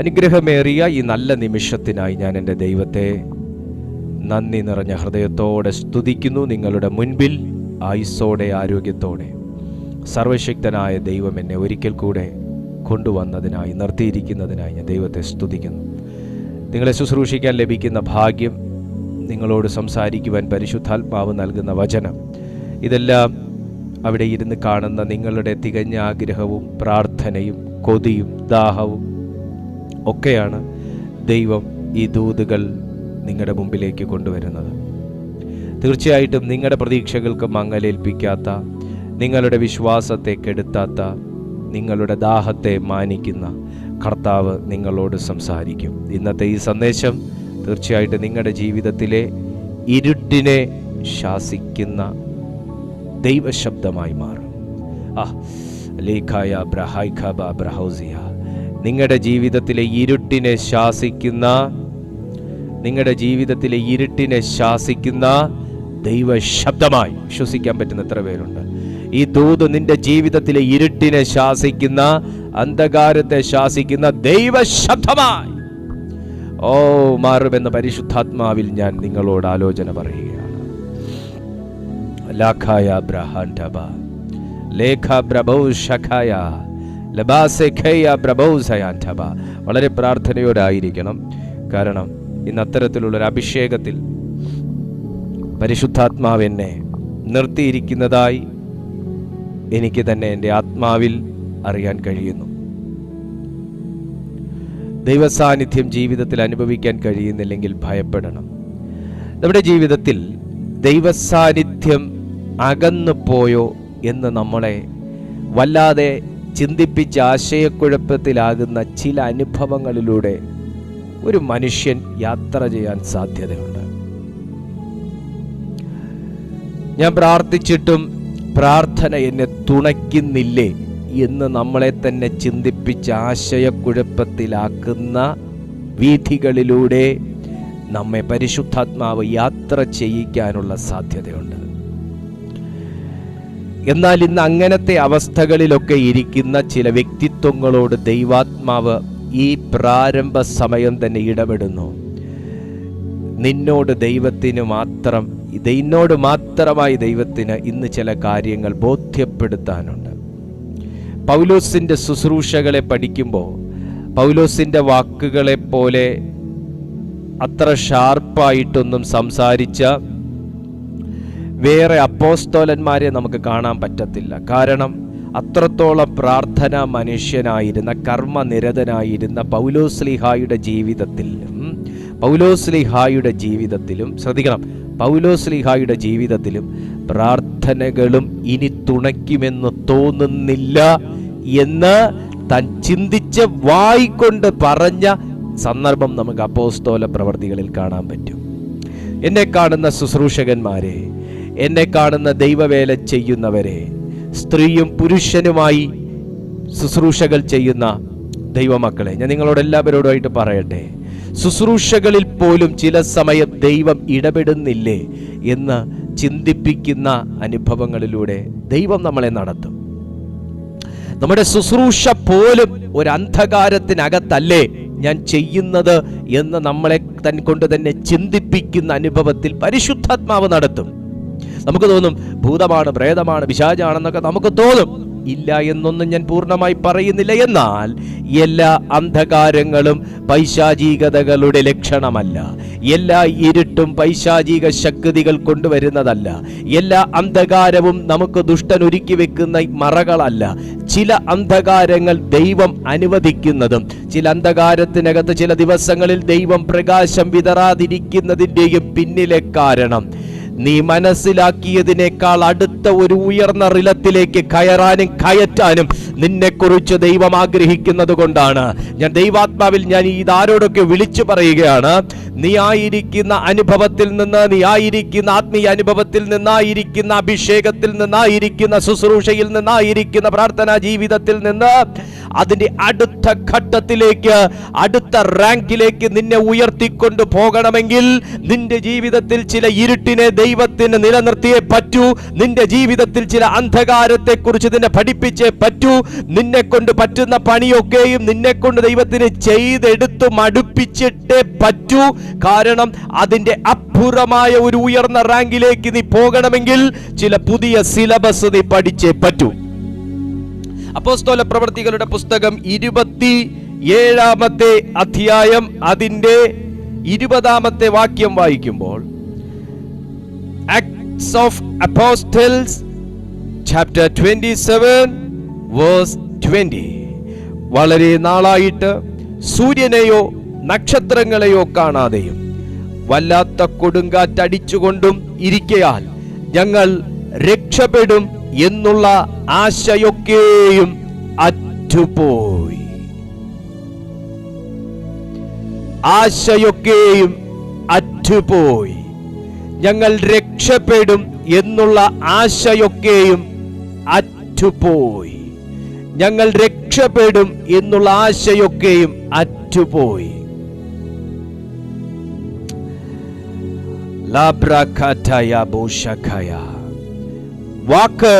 അനുഗ്രഹമേറിയ ഈ നല്ല നിമിഷത്തിനായി ഞാൻ എൻ്റെ ദൈവത്തെ നന്ദി നിറഞ്ഞ ഹൃദയത്തോടെ സ്തുതിക്കുന്നു. നിങ്ങളുടെ മുൻപിൽ ആയുസ്സോടെ ആരോഗ്യത്തോടെ സർവശക്തനായ ദൈവം എന്നെ ഒരിക്കൽ കൂടെ കൊണ്ടുവന്നതിനായി, നിർത്തിയിരിക്കുന്നതിനായി ഞാൻ ദൈവത്തെ സ്തുതിക്കുന്നു. നിങ്ങളെ ശുശ്രൂഷിക്കാൻ ലഭിക്കുന്ന ഭാഗ്യം, നിങ്ങളോട് സംസാരിക്കുവാൻ പരിശുദ്ധാത്മാവ് നൽകുന്ന വചനം, ഇതെല്ലാം അവിടെ ഇരുന്ന് കാണുന്ന നിങ്ങളുടെ തികഞ്ഞ ആഗ്രഹവും പ്രാർത്ഥനയും കൊതിയും ദാഹവും ഒക്കെയാണ് ദൈവം ഈ ദൂതുകൾ നിങ്ങളുടെ മുമ്പിലേക്ക് കൊണ്ടുവരുന്നത്. തീർച്ചയായിട്ടും നിങ്ങളുടെ പ്രതീക്ഷകൾക്ക് മങ്ങലേൽപ്പിക്കാത്ത, നിങ്ങളുടെ വിശ്വാസത്തെ കെടുത്താത്ത, നിങ്ങളുടെ ദാഹത്തെ മാനിക്കുന്ന കർത്താവ് നിങ്ങളോട് സംസാരിക്കും. ഇന്നത്തെ ഈ സന്ദേശം തീർച്ചയായിട്ടും നിങ്ങളുടെ ജീവിതത്തിലെ ഇരുട്ടിനെ ശാസിക്കുന്ന ദൈവശബ്ദമായി മാറും. നിങ്ങളുടെ ജീവിതത്തിലെ ഇരുട്ടിനെ ശാസിക്കുന്ന, നിങ്ങളുടെ ജീവിതത്തിലെ ഇരുട്ടിനെ ശാസിക്കുന്ന ദൈവശബ്ദമായി. വിശ്വസിക്കാൻ പറ്റുന്ന എത്ര പേരുണ്ട്? ഈ ദൂത് നിന്റെ ജീവിതത്തിലെ ഇരുട്ടിനെ ശാസിക്കുന്ന, അന്ധകാരത്തെ ശാസിക്കുന്ന ദൈവശബ്ദമായി മാറുമെന്ന പരിശുദ്ധാത്മാവിൽ ഞാൻ നിങ്ങളോട് ആലോചന പറയുകയാണ്. വളരെ പ്രാർത്ഥനയോടായിരിക്കണം. കാരണം ഇന്ന് അത്തരത്തിലുള്ളൊരു അഭിഷേകത്തിൽ പരിശുദ്ധാത്മാവ് എന്നെ നിർത്തിയിരിക്കുന്നതായി എനിക്ക് തന്നെ എൻ്റെ ആത്മാവിൽ അറിയാൻ കഴിയുന്നു. ദൈവസാന്നിധ്യം ജീവിതത്തിൽ അനുഭവിക്കാൻ കഴിയുന്നില്ലെങ്കിൽ ഭയപ്പെടണം. നമ്മുടെ ജീവിതത്തിൽ ദൈവസാന്നിധ്യം അകന്നു പോയോ എന്ന് നമ്മളെ വല്ലാതെ ചിന്തിപ്പിച്ച് ആശയക്കുഴപ്പത്തിലാകുന്ന ചില അനുഭവങ്ങളിലൂടെ ഒരു മനുഷ്യൻ യാത്ര ചെയ്യാൻ സാധ്യതയുണ്ട്. ഞാൻ പ്രാർത്ഥിച്ചിട്ടും പ്രാർത്ഥന എന്നെ തുണയ്ക്കുന്നില്ലേ എന്ന് നമ്മളെ തന്നെ ചിന്തിപ്പിച്ച് ആശയക്കുഴപ്പത്തിലാക്കുന്ന വീഥികളിലൂടെ നമ്മെ പരിശുദ്ധാത്മാവ് യാത്ര ചെയ്യിക്കാനുള്ള സാധ്യതയുണ്ട്. എന്നാൽ ഇന്ന് അങ്ങനത്തെ അവസ്ഥകളിലൊക്കെ ഇരിക്കുന്ന ചില വ്യക്തിത്വങ്ങളോട് ദൈവാത്മാവ് ഈ പ്രാരംഭ സമയം തന്നെ ഇടപെടുന്നു. നിന്നോട് മാത്രമായി ദൈവത്തിന് ഇന്ന് ചില കാര്യങ്ങൾ ബോധ്യപ്പെടുത്താനുണ്ട്. പൗലോസിന്റെ ശുശ്രൂഷകളെ പഠിക്കുമ്പോൾ പൗലോസിന്റെ വാക്കുകളെ പോലെ അത്ര ഷാർപ്പായിട്ടൊന്നും സംസാരിച്ച വേറെ അപ്പോസ്തലന്മാരെ നമുക്ക് കാണാൻ പറ്റത്തില്ല. കാരണം അത്രത്തോളം പ്രാർത്ഥന മനുഷ്യനായിരുന്ന, കർമ്മനിരതനായിരുന്ന പൗലോസ്ലീഹായുടെ ജീവിതത്തിലും ശ്രദ്ധിക്കണം, പൗലോസ്ലീഹായുടെ ജീവിതത്തിലും പ്രാർത്ഥനകളും ഇനി തുണയ്ക്കുമെന്ന് തോന്നുന്നില്ല എന്ന് താൻ ചിന്തിച്ച് വായിക്കൊണ്ട് പറഞ്ഞ സന്ദർഭം നമുക്ക് അപ്പോസ്തല പ്രവർത്തികളിൽ കാണാൻ പറ്റും. എന്നെ കാണുന്ന ശുശ്രൂഷകന്മാരെ, എന്നെ കാണുന്ന ദൈവവേല ചെയ്യുന്നവരെ, സ്ത്രീയും പുരുഷനുമായി ശുശ്രൂഷകൾ ചെയ്യുന്ന ദൈവമക്കളെ, ഞാൻ നിങ്ങളോട് എല്ലാവരോടുമായിട്ട് പറയട്ടെ, ശുശ്രൂഷകളിൽ പോലും ചില സമയം ദൈവം ഇടപെടുന്നില്ലേ എന്ന് ചിന്തിപ്പിക്കുന്ന അനുഭവങ്ങളിലൂടെ ദൈവം നമ്മളെ നടത്തും. നമ്മുടെ ശുശ്രൂഷ പോലും ഒരു അന്ധകാരത്തിനകത്തല്ലേ ഞാൻ ചെയ്യുന്നത് എന്ന് നമ്മളെ കൊണ്ട് തന്നെ ചിന്തിപ്പിക്കുന്ന അനുഭവത്തിൽ പരിശുദ്ധാത്മാവ് നടത്തും. നമുക്ക് തോന്നും ഭൂതമാണ്, പ്രേതമാണ്, പിശാചാണെന്നൊക്കെ നമുക്ക് തോന്നും. ഇല്ല എന്നൊന്നും ഞാൻ പൂർണ്ണമായി പറയുന്നില്ല. എന്നാൽ എല്ലാ അന്ധകാരങ്ങളും പൈശാചികതകളുടെ ലക്ഷണമല്ല. എല്ലാ ഇരുട്ടും പൈശാചിക ശക്തികൾ കൊണ്ടുവരുന്നതല്ല. എല്ലാ അന്ധകാരവും നമുക്ക് ദുഷ്ടൻ ഒരുക്കി വെക്കുന്ന മറകളല്ല. ചില അന്ധകാരങ്ങൾ ദൈവം അനുവദിക്കുന്നതും ചില അന്ധകാരത്തിനകത്ത് ചില ദിവസങ്ങളിൽ ദൈവം പ്രകാശം വിതറാതിരിക്കുന്നതിൻ്റെയും പിന്നിലെ കാരണം നീ മനസ്സിലാക്കിയതിനേക്കാൾ അടുത്ത ഒരു ഉയർന്ന റിലത്തിലേക്ക് കയറാനും കയറ്റാനും നിന്നെക്കുറിച്ച് ദൈവം ആഗ്രഹിക്കുന്നത് കൊണ്ടാണ്. ഞാൻ ദൈവാത്മാവിൽ ഞാൻ ഇതാരോടൊക്കെ വിളിച്ചു പറയുകയാണ്. നീ ആയിരിക്കുന്ന അനുഭവത്തിൽ നിന്ന്, നീ ആയിരിക്കുന്ന ആത്മീയ അനുഭവത്തിൽ നിന്നായിരിക്കുന്ന അഭിഷേകത്തിൽ നിന്നായിരിക്കുന്ന ശുശ്രൂഷയിൽ നിന്നായിരിക്കുന്ന പ്രാർത്ഥനാ ജീവിതത്തിൽ നിന്ന് അതിന്റെ അടുത്ത ഘട്ടത്തിലേക്ക്, അടുത്ത റാങ്കിലേക്ക് നിന്നെ ഉയർത്തിക്കൊണ്ട് പോകണമെങ്കിൽ നിന്റെ ജീവിതത്തിൽ ചില ഇരുട്ടിനെ ദൈവത്തിന് നിലനിർത്തിയേ പറ്റൂ. നിന്റെ ജീവിതത്തിൽ ചില അന്ധകാരത്തെ കുറിച്ച് നിന്നെ പഠിപ്പിച്ചേ പറ്റൂ. നിന്നെ കൊണ്ട് പറ്റുന്ന പണിയൊക്കെയും നിന്നെ കൊണ്ട് ദൈവത്തിന് ചെയ്തെടുത്ത് മടുപ്പിച്ചിട്ടേ പറ്റൂ. കാരണം അതിന്റെ അപ്പുറമായ ഒരു ഉയർന്ന റാങ്കിലേക്ക് നീ പോകണമെങ്കിൽ ചില പുതിയ സിലബസ് നീ പഠിച്ചേ പറ്റൂ. അപ്പോസ്തല പ്രവൃത്തികളുടെ പുസ്തകം 27-ാമത്തെ അധ്യായം അതിന്റെ 20-ാമത്തെ വാക്യം വായിക്കുമ്പോൾ, Acts of Apostles chapter 27 verse 20, വളരെ നാളായിട്ട് സൂര്യനെയോ നക്ഷത്രങ്ങളെയോ കാണാതെയും വല്ലാത്ത കൊടുങ്കാറ്റടിച്ചുകൊണ്ടും ഇരിക്കയാൽ ഞങ്ങൾ രക്ഷപ്പെടും എന്നുള്ള ആശയൊക്കെയും അറ്റുപോയി. ആശയൊക്കെയും അറ്റുപോയി. ഞങ്ങൾ രക്ഷപ്പെടും എന്നുള്ള ആശയൊക്കെയും അറ്റുപോയി. ഞങ്ങൾ രക്ഷപ്പെടും എന്നുള്ള ആശയൊക്കെയും അറ്റുപോയി. വാക്ക്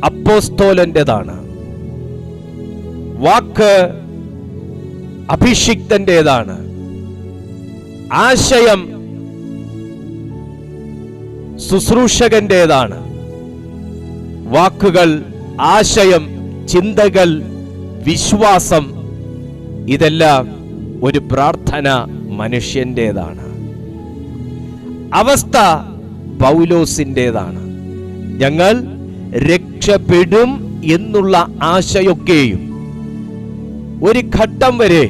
അപ്പോസ്തോലന്റേതാണ്. വാക്ക് അഭിഷിക്തന്റേതാണ്. ആശയം ശുശ്രൂഷകന്റേതാണ്. വാക്കുകൾ, ആശയം, ചിന്തകൾ, വിശ്വാസം, ഇതെല്ലാം ഒരു പ്രാർത്ഥന മനുഷ്യന്റേതാണ്. അവസ്ഥ പൗലോസിന്റേതാണ്. ഞങ്ങൾ രക്ഷപ്പെടും എന്നുള്ള ആശയൊക്കെയും ഒരു ഘട്ടം വരെ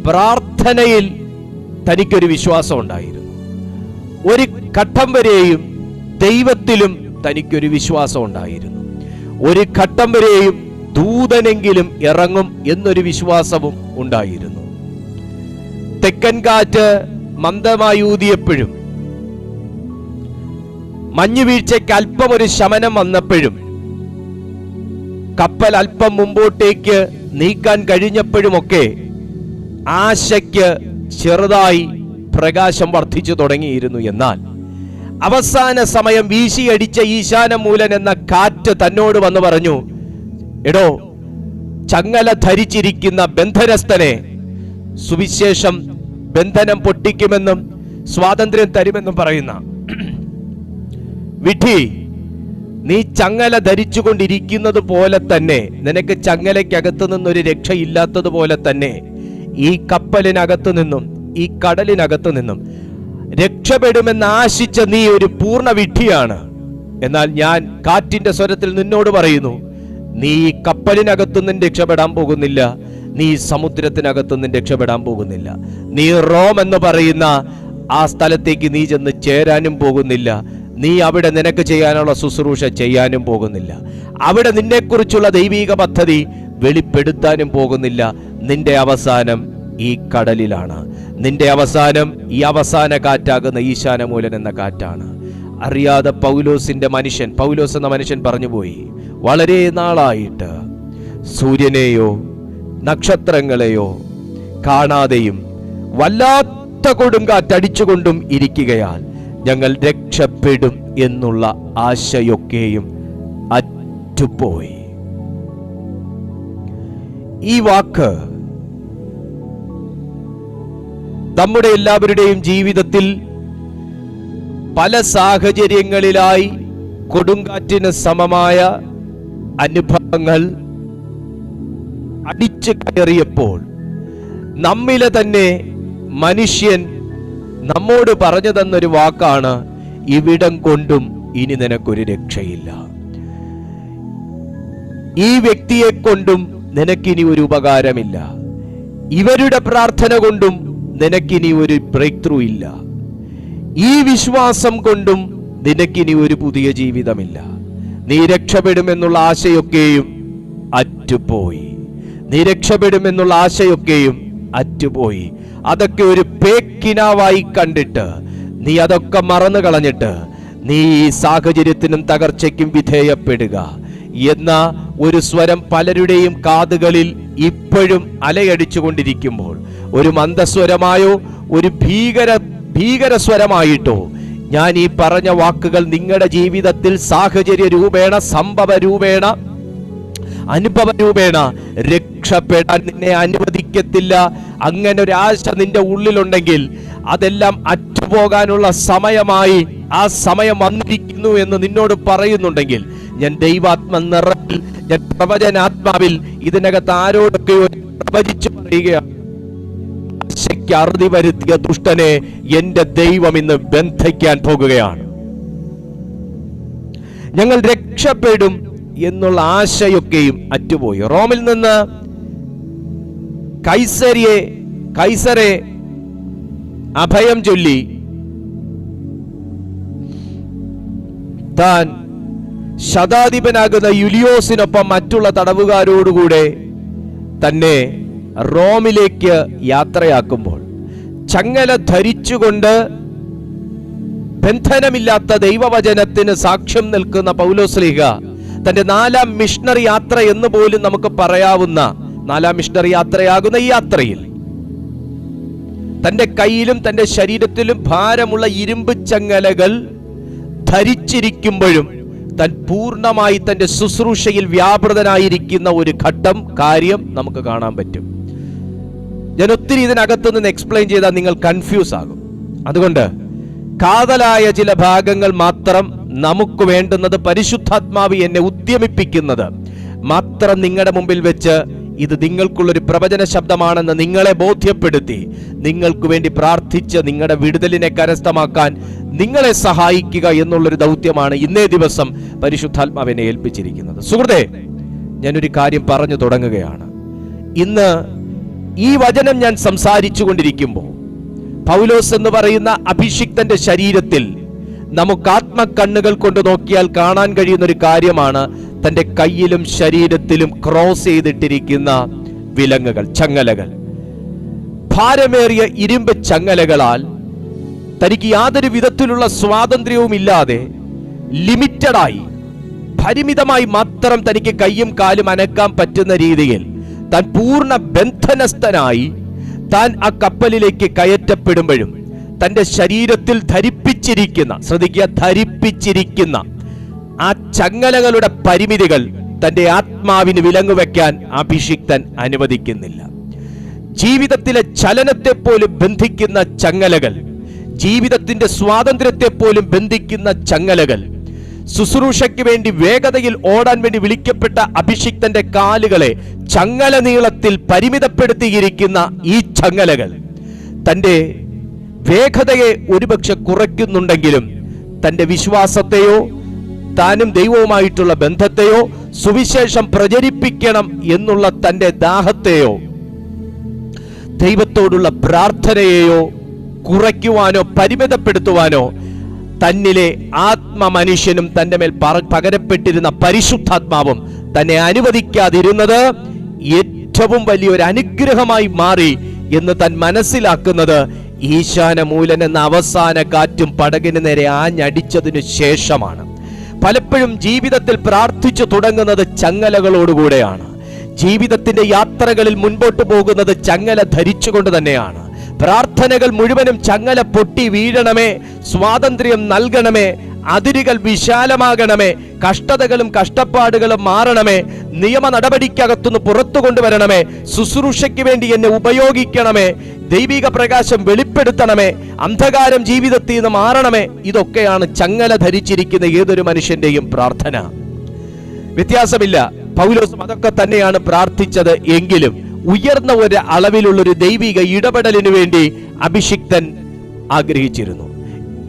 പ്രാർത്ഥനയിൽ തനിക്കൊരു വിശ്വാസം ഉണ്ടായിരുന്നു. ഒരു ഘട്ടം വരെയും ദൈവത്തിലും തനിക്കൊരു വിശ്വാസം ഉണ്ടായിരുന്നു. ഒരു ഘട്ടം വരെയും ദൂതനെങ്കിലും ഇറങ്ങും എന്നൊരു വിശ്വാസവും ഉണ്ടായിരുന്നു. തെക്കൻ കാറ്റ് മന്ദമായി ഊതിയപ്പോഴും മഞ്ഞുവീഴ്ചയ്ക്ക് അല്പം ഒരു ശമനം വന്നപ്പോഴും കപ്പൽ അല്പം മുമ്പോട്ടേക്ക് നീക്കാൻ കഴിഞ്ഞപ്പോഴുമൊക്കെ ആശയ്ക്ക് ചെറുതായി പ്രകാശം വർദ്ധിച്ചു തുടങ്ങിയിരുന്നു. എന്നാൽ അവസാന സമയം വീശിയടിച്ച ഈശാനമൂലൻ എന്ന കാറ്റ് തന്നോട് വന്ന് പറഞ്ഞു, എടോ, ചങ്ങല ധരിച്ചിരിക്കുന്ന ബന്ധനസ്ഥനെ സുവിശേഷം ബന്ധനം പൊട്ടിക്കുമെന്നും സ്വാതന്ത്ര്യം തരുമെന്നും പറയുന്ന വിധി, നീ ചങ്ങല ധരിച്ചുകൊണ്ടിരിക്കുന്നത് പോലെ തന്നെ നിനക്ക് ചങ്ങലയ്ക്കകത്ത് നിന്നൊരു രക്ഷയില്ലാത്തതുപോലെ തന്നെ ഈ കപ്പലിനകത്ത് നിന്നും ഈ കടലിനകത്ത് നിന്നും രക്ഷപ്പെടുമെന്ന് ആശിച്ച നീ ഒരു പൂർണ്ണ വിഡ്ഢിയാണ്. എന്നാൽ ഞാൻ കാറ്റിന്റെ സ്വരത്തിൽ നിന്നോട് പറയുന്നു, നീ ഈ കപ്പലിനകത്തുനിന്നും രക്ഷപ്പെടാൻ പോകുന്നില്ല. നീ സമുദ്രത്തിനകത്തുനിന്നും രക്ഷപ്പെടാൻ പോകുന്നില്ല. നീ റോം എന്ന് പറയുന്ന ആ സ്ഥലത്തേക്ക് നീ ചെന്ന് ചേരാനും പോകുന്നില്ല. നീ അവിടെ നിനക്ക് ചെയ്യാനുള്ള ശുശ്രൂഷ ചെയ്യാനും പോകുന്നില്ല. അവിടെ നിന്നെക്കുറിച്ചുള്ള ദൈവീക പദ്ധതി വെളിപ്പെടുത്താനും പോകുന്നില്ല. നിന്റെ അവസാനം ഈ കടലിലാണ്. നിന്റെ അവസാനം ഈ അവസാന കാറ്റാകുന്ന ഈശാനമൂലൻ എന്ന കാറ്റാണ്. അറിയാതെ പൗലോസ് എന്ന മനുഷ്യൻ പറഞ്ഞുപോയി, വളരെ നാളായിട്ട് സൂര്യനെയോ നക്ഷത്രങ്ങളെയോ കാണാതെയും വല്ലാത്ത കൊടുങ്കാറ്റടിച്ചുകൊണ്ടും ഇരിക്കുകയാൽ ഞങ്ങൾ രക്ഷപ്പെടും എന്നുള്ള ആശയൊക്കെയും അറ്റുപോയി. ഈ വാക്ക് നമ്മുടെ എല്ലാവരുടെയും ജീവിതത്തിൽ പല സാഹചര്യങ്ങളിലായി കൊടുങ്കാറ്റിന് സമമായ അനുഭവങ്ങൾ അടിച്ചു കയറിയപ്പോൾ നമ്മിലെ തന്നെ മനുഷ്യൻ നമ്മോട് പറഞ്ഞു തന്നൊരു വാക്കാണ്, ഇവിടം കൊണ്ടും ഇനി നിനക്കൊരു രക്ഷയില്ല. ഈ വ്യക്തിയെ കൊണ്ടും നിനക്കിനി ഒരു ഉപകാരമില്ല. ഇവരുടെ പ്രാർത്ഥന കൊണ്ടും നിനക്കിനി ഒരു ബ്രേക്ക് ത്രൂ ഇല്ല. ഈ വിശ്വാസം കൊണ്ടും നിനക്കിനി ഒരു പുതിയ ജീവിതമില്ല. നീ രക്ഷപ്പെടുമെന്നുള്ള ആശയൊക്കെയും അറ്റുപോയി. നീ രക്ഷപ്പെടുമെന്നുള്ള ആശയൊക്കെയും അറ്റുപോയി. അതൊക്കെ ഒരു പേക്കിനാവായി കണ്ടിട്ട് നീ അതൊക്കെ മറന്നു കളഞ്ഞിട്ട് നീ ഈ സാഹചര്യത്തിനും തകർച്ചയ്ക്കും വിധേയപ്പെടുക എന്ന ഒരു സ്വരം പലരുടെയും കാതുകളിൽ ഇപ്പോഴും അലയടിച്ചുകൊണ്ടിരിക്കുമ്പോൾ, ഒരു മന്ദസ്വരമായോ ഒരു ഭീകര സ്വരമായിട്ടോ ഞാൻ ഈ പറഞ്ഞ വാക്കുകൾ നിങ്ങളുടെ ജീവിതത്തിൽ സാഹചര്യ രൂപേണ, സംഭവ രൂപേണ അനുഭവ രൂപേണ രക്ഷപ്പെടാൻ നിന്നെ അനുവദിക്കത്തില്ല. അങ്ങനെ ഒരു ആശ നിന്റെ ഉള്ളിലുണ്ടെങ്കിൽ അതെല്ലാം അറ്റുപോകാനുള്ള സമയമായി, ആ സമയം വന്നിരിക്കുന്നു എന്ന് നിന്നോട് പറയുന്നുണ്ടെങ്കിൽ, ഞാൻ ദൈവാത്മ നിറവിൽ, ഞാൻ പ്രവചനാത്മാവിൽ ഇതിനകത്ത് ആരോടൊക്കെയോ പ്രവചിച്ചു പറയുകയാണ്, ആശയ്ക്ക് അറുതി വരുത്തിയ ദുഷ്ടനെ എന്റെ ദൈവം ഇന്ന് ബന്ധിക്കാൻ പോകുകയാണ്. ഞങ്ങൾ രക്ഷപ്പെടും എന്നുള്ള ആശയൊക്കെയും അറ്റുപോയി. റോമിൽ നിന്ന് കൈസരെ അഭയം ചൊല്ലി താൻ ശതാധിപനാകുന്ന യുലിയോസിനൊപ്പം മറ്റുള്ള തടവുകാരോടുകൂടെ തന്നെ റോമിലേക്ക് യാത്രയാക്കുമ്പോൾ ചങ്ങല ധരിച്ചുകൊണ്ട് ബന്ധനമില്ലാത്ത ദൈവവചനത്തിന് സാക്ഷ്യം നിൽക്കുന്ന പൗലോസ്ലീഹ തന്റെ 4ാം മിഷണറി യാത്ര എന്ന് പോലും നമുക്ക് പറയാവുന്ന 4ാം മിഷണറി യാത്രയാകുന്ന ഈ യാത്രയിൽ തന്റെ കയ്യിലും തന്റെ ശരീരത്തിലും ഭാരമുള്ള ഇരുമ്പ് ചങ്ങലകൾ ധരിച്ചിരിക്കുമ്പോഴും താൻ പൂർണ്ണമായി തന്റെ ശുശ്രൂഷയിൽ വ്യാപൃതനായിരിക്കുന്ന ഒരു കാര്യം നമുക്ക് കാണാൻ പറ്റും. ഞാൻ ഒത്തിരി ഇതിനകത്തു നിന്ന് എക്സ്പ്ലെയിൻ ചെയ്താൽ നിങ്ങൾ കൺഫ്യൂസ് ആകും. അതുകൊണ്ട് കാതലായ ചില ഭാഗങ്ങൾ മാത്രം നമുക്ക് വേണ്ടുന്നത്, പരിശുദ്ധാത്മാവ് എന്നെ ഉദ്യമിപ്പിക്കുന്നത് മാത്രം നിങ്ങളുടെ മുമ്പിൽ വെച്ച് ഇത് നിങ്ങൾക്കുള്ളൊരു പ്രവചന ശബ്ദമാണെന്ന് നിങ്ങളെ ബോധ്യപ്പെടുത്തി നിങ്ങൾക്ക് വേണ്ടി പ്രാർത്ഥിച്ച് നിങ്ങളുടെ വിടുതലിനെ കരസ്ഥമാക്കാൻ നിങ്ങളെ സഹായിക്കുക എന്നുള്ളൊരു ദൗത്യമാണ് ഇന്നേ ദിവസം പരിശുദ്ധാത്മാവിനെ ഏൽപ്പിച്ചിരിക്കുന്നത്. സുഹൃത്തേ, ഞാനൊരു കാര്യം പറഞ്ഞു തുടങ്ങുകയാണ്. ഇന്ന് ഈ വചനം ഞാൻ സംസാരിച്ചു കൊണ്ടിരിക്കുമ്പോൾ പൗലോസ് എന്ന് പറയുന്ന അഭിഷിക്തന്റെ ശരീരത്തിൽ നമുക്ക് ആത്മകണ്ണുകൾ കൊണ്ട് നോക്കിയാൽ കാണാൻ കഴിയുന്ന ഒരു കാര്യമാണ് തന്റെ കയ്യിലും ശരീരത്തിലും ക്രോസ് ചെയ്തിട്ടിരിക്കുന്ന വിലങ്ങുകൾ, ചങ്ങലകൾ. ഭാരമേറിയ ഇരുമ്പ് ചങ്ങലകളാൽ തനിക്ക് യാതൊരു വിധത്തിലുള്ള സ്വാതന്ത്ര്യവും ഇല്ലാതെ ലിമിറ്റഡായി, പരിമിതമായി മാത്രം തനിക്ക് കയ്യും കാലും അനക്കാൻ പറ്റുന്ന രീതിയിൽ താൻ പൂർണ്ണ ബന്ധനസ്ഥനായി താൻ ആ കപ്പലിലേക്ക് കയറ്റപ്പെടുമ്പോഴും തന്റെ ശരീരത്തിൽ ധരിപ്പിച്ചിരിക്കുന്ന, ശ്രദ്ധിക്കുക, ധരിപ്പിച്ചിരിക്കുന്ന ആ ചങ്ങലകളുടെ പരിമിതികൾ തന്റെ ആത്മാവിന് വിലങ്ങുവെക്കാൻ അഭിഷിക്തൻ അനുവദിക്കുന്നില്ല. ജീവിതത്തിലെ ചലനത്തെ പോലും ബന്ധിക്കുന്ന ചങ്ങലകൾ, ജീവിതത്തിന്റെ സ്വാതന്ത്ര്യത്തെ പോലും ബന്ധിക്കുന്ന ചങ്ങലകൾ, ശുശ്രൂഷയ്ക്ക് വേണ്ടി വേഗതയിൽ ഓടാൻ വേണ്ടി വിളിക്കപ്പെട്ട അഭിഷിക്തന്റെ കാലുകളെ ചങ്ങല നീളത്തിൽ പരിമിതപ്പെടുത്തിയിരിക്കുന്ന ഈ ചങ്ങലകൾ തന്റെ വേഗതയെ ഒരുപക്ഷെ കുറയ്ക്കുന്നുണ്ടെങ്കിലും തന്റെ വിശ്വാസത്തെയോ താനും ദൈവവുമായിട്ടുള്ള ബന്ധത്തെയോ സുവിശേഷം പ്രചരിപ്പിക്കണം എന്നുള്ള തന്റെ ദാഹത്തെയോ ദൈവത്തോടുള്ള പ്രാർത്ഥനയെയോ കുറയ്ക്കുവാനോ പരിമിതപ്പെടുത്തുവാനോ തന്നിലെ ആത്മമനുഷ്യനും തന്റെ മേൽ പകരപ്പെട്ടിരുന്ന പരിശുദ്ധാത്മാവും തന്നെ അനുവദിക്കാതിരുന്നത് ഏറ്റവും വലിയൊരു അനുഗ്രഹമായി മാറി എന്ന് താൻ മനസ്സിലാക്കുന്നത് ഈശാന മൂലൻ എന്ന അവസാന കാറ്റും പടകിന് നേരെ ആഞ്ഞടിച്ചതിനു ശേഷമാണ്. പലപ്പോഴും ജീവിതത്തിൽ പ്രാർത്ഥിച്ചു തുടങ്ങുന്നത് ചങ്ങലകളോടുകൂടെയാണ്. ജീവിതത്തിന്റെ യാത്രകളിൽ മുൻപോട്ട് പോകുന്നത് ചങ്ങല ധരിച്ചുകൊണ്ട് തന്നെയാണ്. പ്രാർത്ഥനകൾ മുഴുവനും ചങ്ങല പൊട്ടി വീഴണമേ, സ്വാതന്ത്ര്യം നൽകണമേ, അതിരുകൾ വിശാലമാകണമേ, കഷ്ടതകളും കഷ്ടപ്പാടുകളും മാറണമേ, നിയമ നടപടിക്കകത്തുനിന്ന് പുറത്തു കൊണ്ടുവരണമേ, ശുശ്രൂഷയ്ക്ക് വേണ്ടി എന്നെ ഉപയോഗിക്കണമേ, ദൈവിക പ്രകാശം വെളിപ്പെടുത്തണമേ, അന്ധകാരം ജീവിതത്തിൽ നിന്ന് മാറണമേ. ഇതൊക്കെയാണ് ചങ്ങല ധരിച്ചിരിക്കുന്ന ഏതൊരു മനുഷ്യന്റെയും പ്രാർത്ഥന. വ്യത്യാസമില്ല, പൗലോസും അതൊക്കെ തന്നെയാണ് പ്രാർത്ഥിച്ചത്. എങ്കിലും ഉയർന്ന ഒരു അളവിലുള്ളൊരു ദൈവിക ഇടപെടലിനു വേണ്ടി അഭിഷിക്തൻ ആഗ്രഹിച്ചിരുന്നു.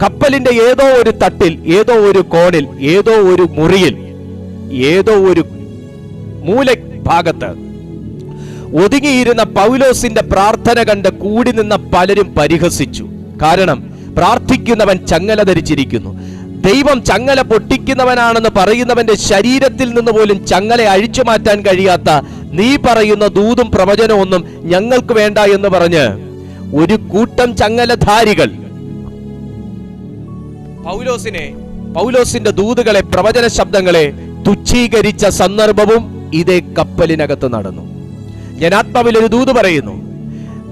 കപ്പലിന്റെ ഏതോ ഒരു തട്ടിൽ, ഏതോ ഒരു കോണിൽ, ഏതോ ഒരു മുറിയിൽ, ഏതോ ഒരു മൂലഭാഗത്ത് ഒതുങ്ങിയിരുന്ന പൗലോസിന്റെ പ്രാർത്ഥന കണ്ട് കൂടി നിന്ന പലരും പരിഹസിച്ചു. കാരണം പ്രാർത്ഥിക്കുന്നവൻ ചങ്ങല ധരിച്ചിരിക്കുന്നു. ദൈവം ചങ്ങല പൊട്ടിക്കുന്നവനാണെന്ന് പറയുന്നവന്റെ ശരീരത്തിൽ നിന്ന് പോലും ചങ്ങല അഴിച്ചു മാറ്റാൻ കഴിയാത്ത നീ പറയുന്ന ദൂതും പ്രവചനവും ഒന്നും ഞങ്ങൾക്ക് വേണ്ട എന്ന് പറഞ്ഞ് ഒരു കൂട്ടം ചങ്ങലധാരികൾ പൗലോസിന്റെ ദൂതുകളെ, പ്രവചന ശബ്ദങ്ങളെ തുച്ഛീകരിച്ച സന്ദർഭവും ഇതേ കപ്പലിനകത്ത് നടന്നു. ഞാൻ ആത്മാവിൽ ഒരു ദൂത് പറയുന്നു.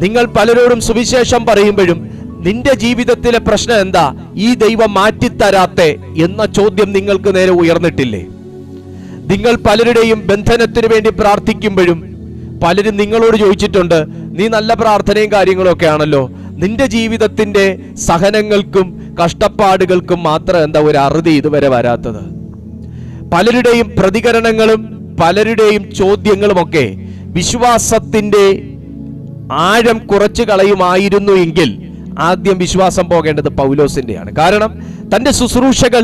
നിങ്ങൾ പലരോടും സുവിശേഷം പറയുമ്പോഴും നിന്റെ ജീവിതത്തിലെ പ്രശ്നം എന്താ, ഈ ദൈവം മാറ്റിത്തരാത്തെ എന്ന ചോദ്യം നിങ്ങൾക്ക് നേരെ ഉയർന്നിട്ടില്ലേ? നിങ്ങൾ പലരുടെയും ബന്ധനത്തിന് വേണ്ടി പ്രാർത്ഥിക്കുമ്പോഴും പലരും നിങ്ങളോട് ചോദിച്ചിട്ടുണ്ട്, നീ നല്ല പ്രാർത്ഥനയും കാര്യങ്ങളും ഒക്കെ ആണല്ലോ, നിന്റെ ജീവിതത്തിന്റെ സഹനങ്ങൾക്കും കഷ്ടപ്പാടുകൾക്കും മാത്രം എന്താ ഒരു അറുതി ഇതുവരെ വരാത്തത്? പലരുടെയും പ്രതികരണങ്ങളും പലരുടെയും ചോദ്യങ്ങളുമൊക്കെ വിശ്വാസത്തിന്റെ ആഴം കുറച്ചു കളയുമായിരുന്നു എങ്കിൽ ആദ്യം വിശ്വാസം പോകേണ്ടത് പൗലോസിന്റെയാണ്. കാരണം തന്റെ ശുശ്രൂഷകൾ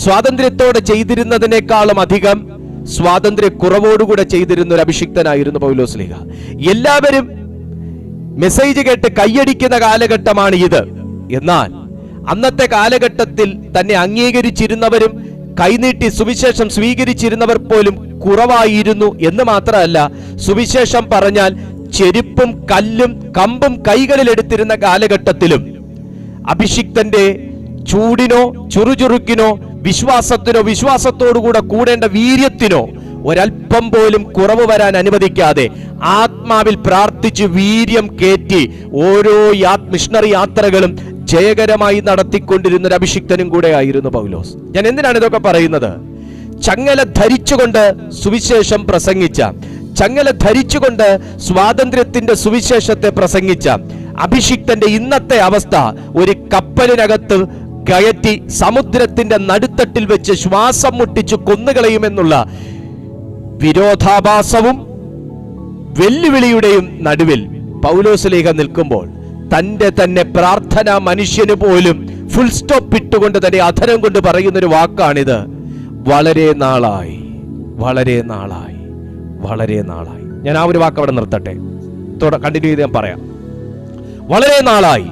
സ്വാതന്ത്ര്യത്തോടെ ചെയ്തിരുന്നതിനേക്കാളും അധികം സ്വാതന്ത്ര്യക്കുറവോടുകൂടെ ചെയ്തിരുന്ന ഒരു അഭിഷിക്തനായിരുന്നു പൗലോസ്ലീഹ. എല്ലാവരും മെസ്സേജ് കേട്ട് കൈയടിക്കുന്ന കാലഘട്ടമാണ് ഇത്. എന്നാൽ അന്നത്തെ കാലഘട്ടത്തിൽ തന്നെ അംഗീകരിച്ചിരുന്നവരും കൈനീട്ടി സുവിശേഷം സ്വീകരിച്ചിരുന്നവർ പോലും കുറവായിരുന്നു എന്ന് മാത്രമല്ല, സുവിശേഷം പറഞ്ഞാൽ ചെരുപ്പും കല്ലും കമ്പും കൈകളിൽ എടുത്തിരുന്ന കാലഘട്ടത്തിലും അഭിഷിക്തന്റെ ചൂടിനോ ചുറുചുറുക്കിനോ വിശ്വാസത്തിനോ വിശ്വാസത്തോടുകൂടെ കൂടേണ്ട വീര്യത്തിനോ ഒരൽപ്പം പോലും കുറവ് വരാൻ അനുവദിക്കാതെ ആത്മാവിൽ പ്രാർത്ഥിച്ച് വീര്യം കയറ്റി ഓരോ മിഷണറി യാത്രകളും ജയകരമായി നടത്തിക്കൊണ്ടിരുന്ന ഒരു അഭിഷിക്തനും കൂടെ ആയിരുന്നു പൗലോസ്. ഞാൻ എന്തിനാണ് ഇതൊക്കെ പറയുന്നത്? ചങ്ങല ധരിച്ചുകൊണ്ട് സുവിശേഷം പ്രസംഗിച്ച, ചങ്ങല ധരിച്ചുകൊണ്ട് സ്വാതന്ത്ര്യത്തിന്റെ സുവിശേഷത്തെ പ്രസംഗിച്ച അഭിഷിക്തന്റെ ഇന്നത്തെ അവസ്ഥ ഒരു കപ്പലിനകത്ത് കയറ്റി സമുദ്രത്തിന്റെ നടുത്തട്ടിൽ വെച്ച് ശ്വാസം മുട്ടിച്ച് കൊന്നുകളയുമെന്നുള്ള വിരോധാഭാസവും വെല്ലുവിളിയുടെയും നടുവിൽ പൗലോസ്ലീഹ നിൽക്കുമ്പോൾ തന്റെ തന്നെ പ്രാർത്ഥന മനുഷ്യന് പോലും ഫുൾ സ്റ്റോപ്പ് ഇട്ടുകൊണ്ട് തന്നെ അധരം കൊണ്ട് പറയുന്ന ഒരു വാക്കാണിത്: വളരെ നാളായി, വളരെ നാളായി, വളരെ നാളായി. ഞാൻ ആ ഒരു വാക്ക് അവിടെ നിർത്തട്ടെ, കണ്ടിന്യൂ ചെയ്ത് ഞാൻ പറയാം. വളരെ നാളായി.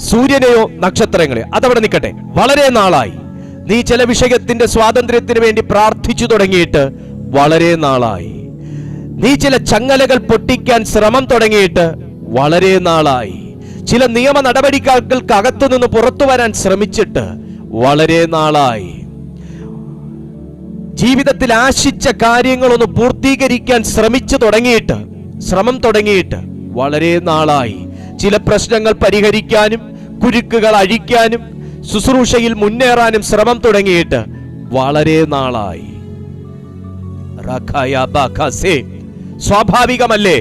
സൂര്യനെയോ നക്ഷത്രങ്ങളെയോ അതവിടെ നിൽക്കട്ടെ. വളരെ നാളായി നീ ചില വിഷയത്തിന്റെ സ്വാതന്ത്ര്യത്തിന് വേണ്ടി പ്രാർത്ഥിച്ചു തുടങ്ങിയിട്ട് വളരെ നാളായി. നീ ചില ചങ്ങലകൾ പൊട്ടിക്കാൻ ശ്രമം തുടങ്ങിയിട്ട് വളരെ നാളായി. ചില നിയമ നടപടികൾക്ക് അകത്തു നിന്ന് പുറത്തു വരാൻ ശ്രമിച്ചിട്ട് വളരെ നാളായി. ജീവിതത്തിൽ ആശിച്ച കാര്യങ്ങളൊന്ന് പൂർത്തീകരിക്കാൻ ശ്രമം തുടങ്ങിയിട്ട് വളരെ നാളായി. ചില പ്രശ്നങ്ങൾ പരിഹരിക്കാനും കുരുക്കുകൾ അഴിക്കാനും ശുശ്രൂഷയിൽ മുന്നേറാനും ശ്രമം തുടങ്ങിയിട്ട് വളരെ നാളായി. സ്വാഭാവികമല്ലേ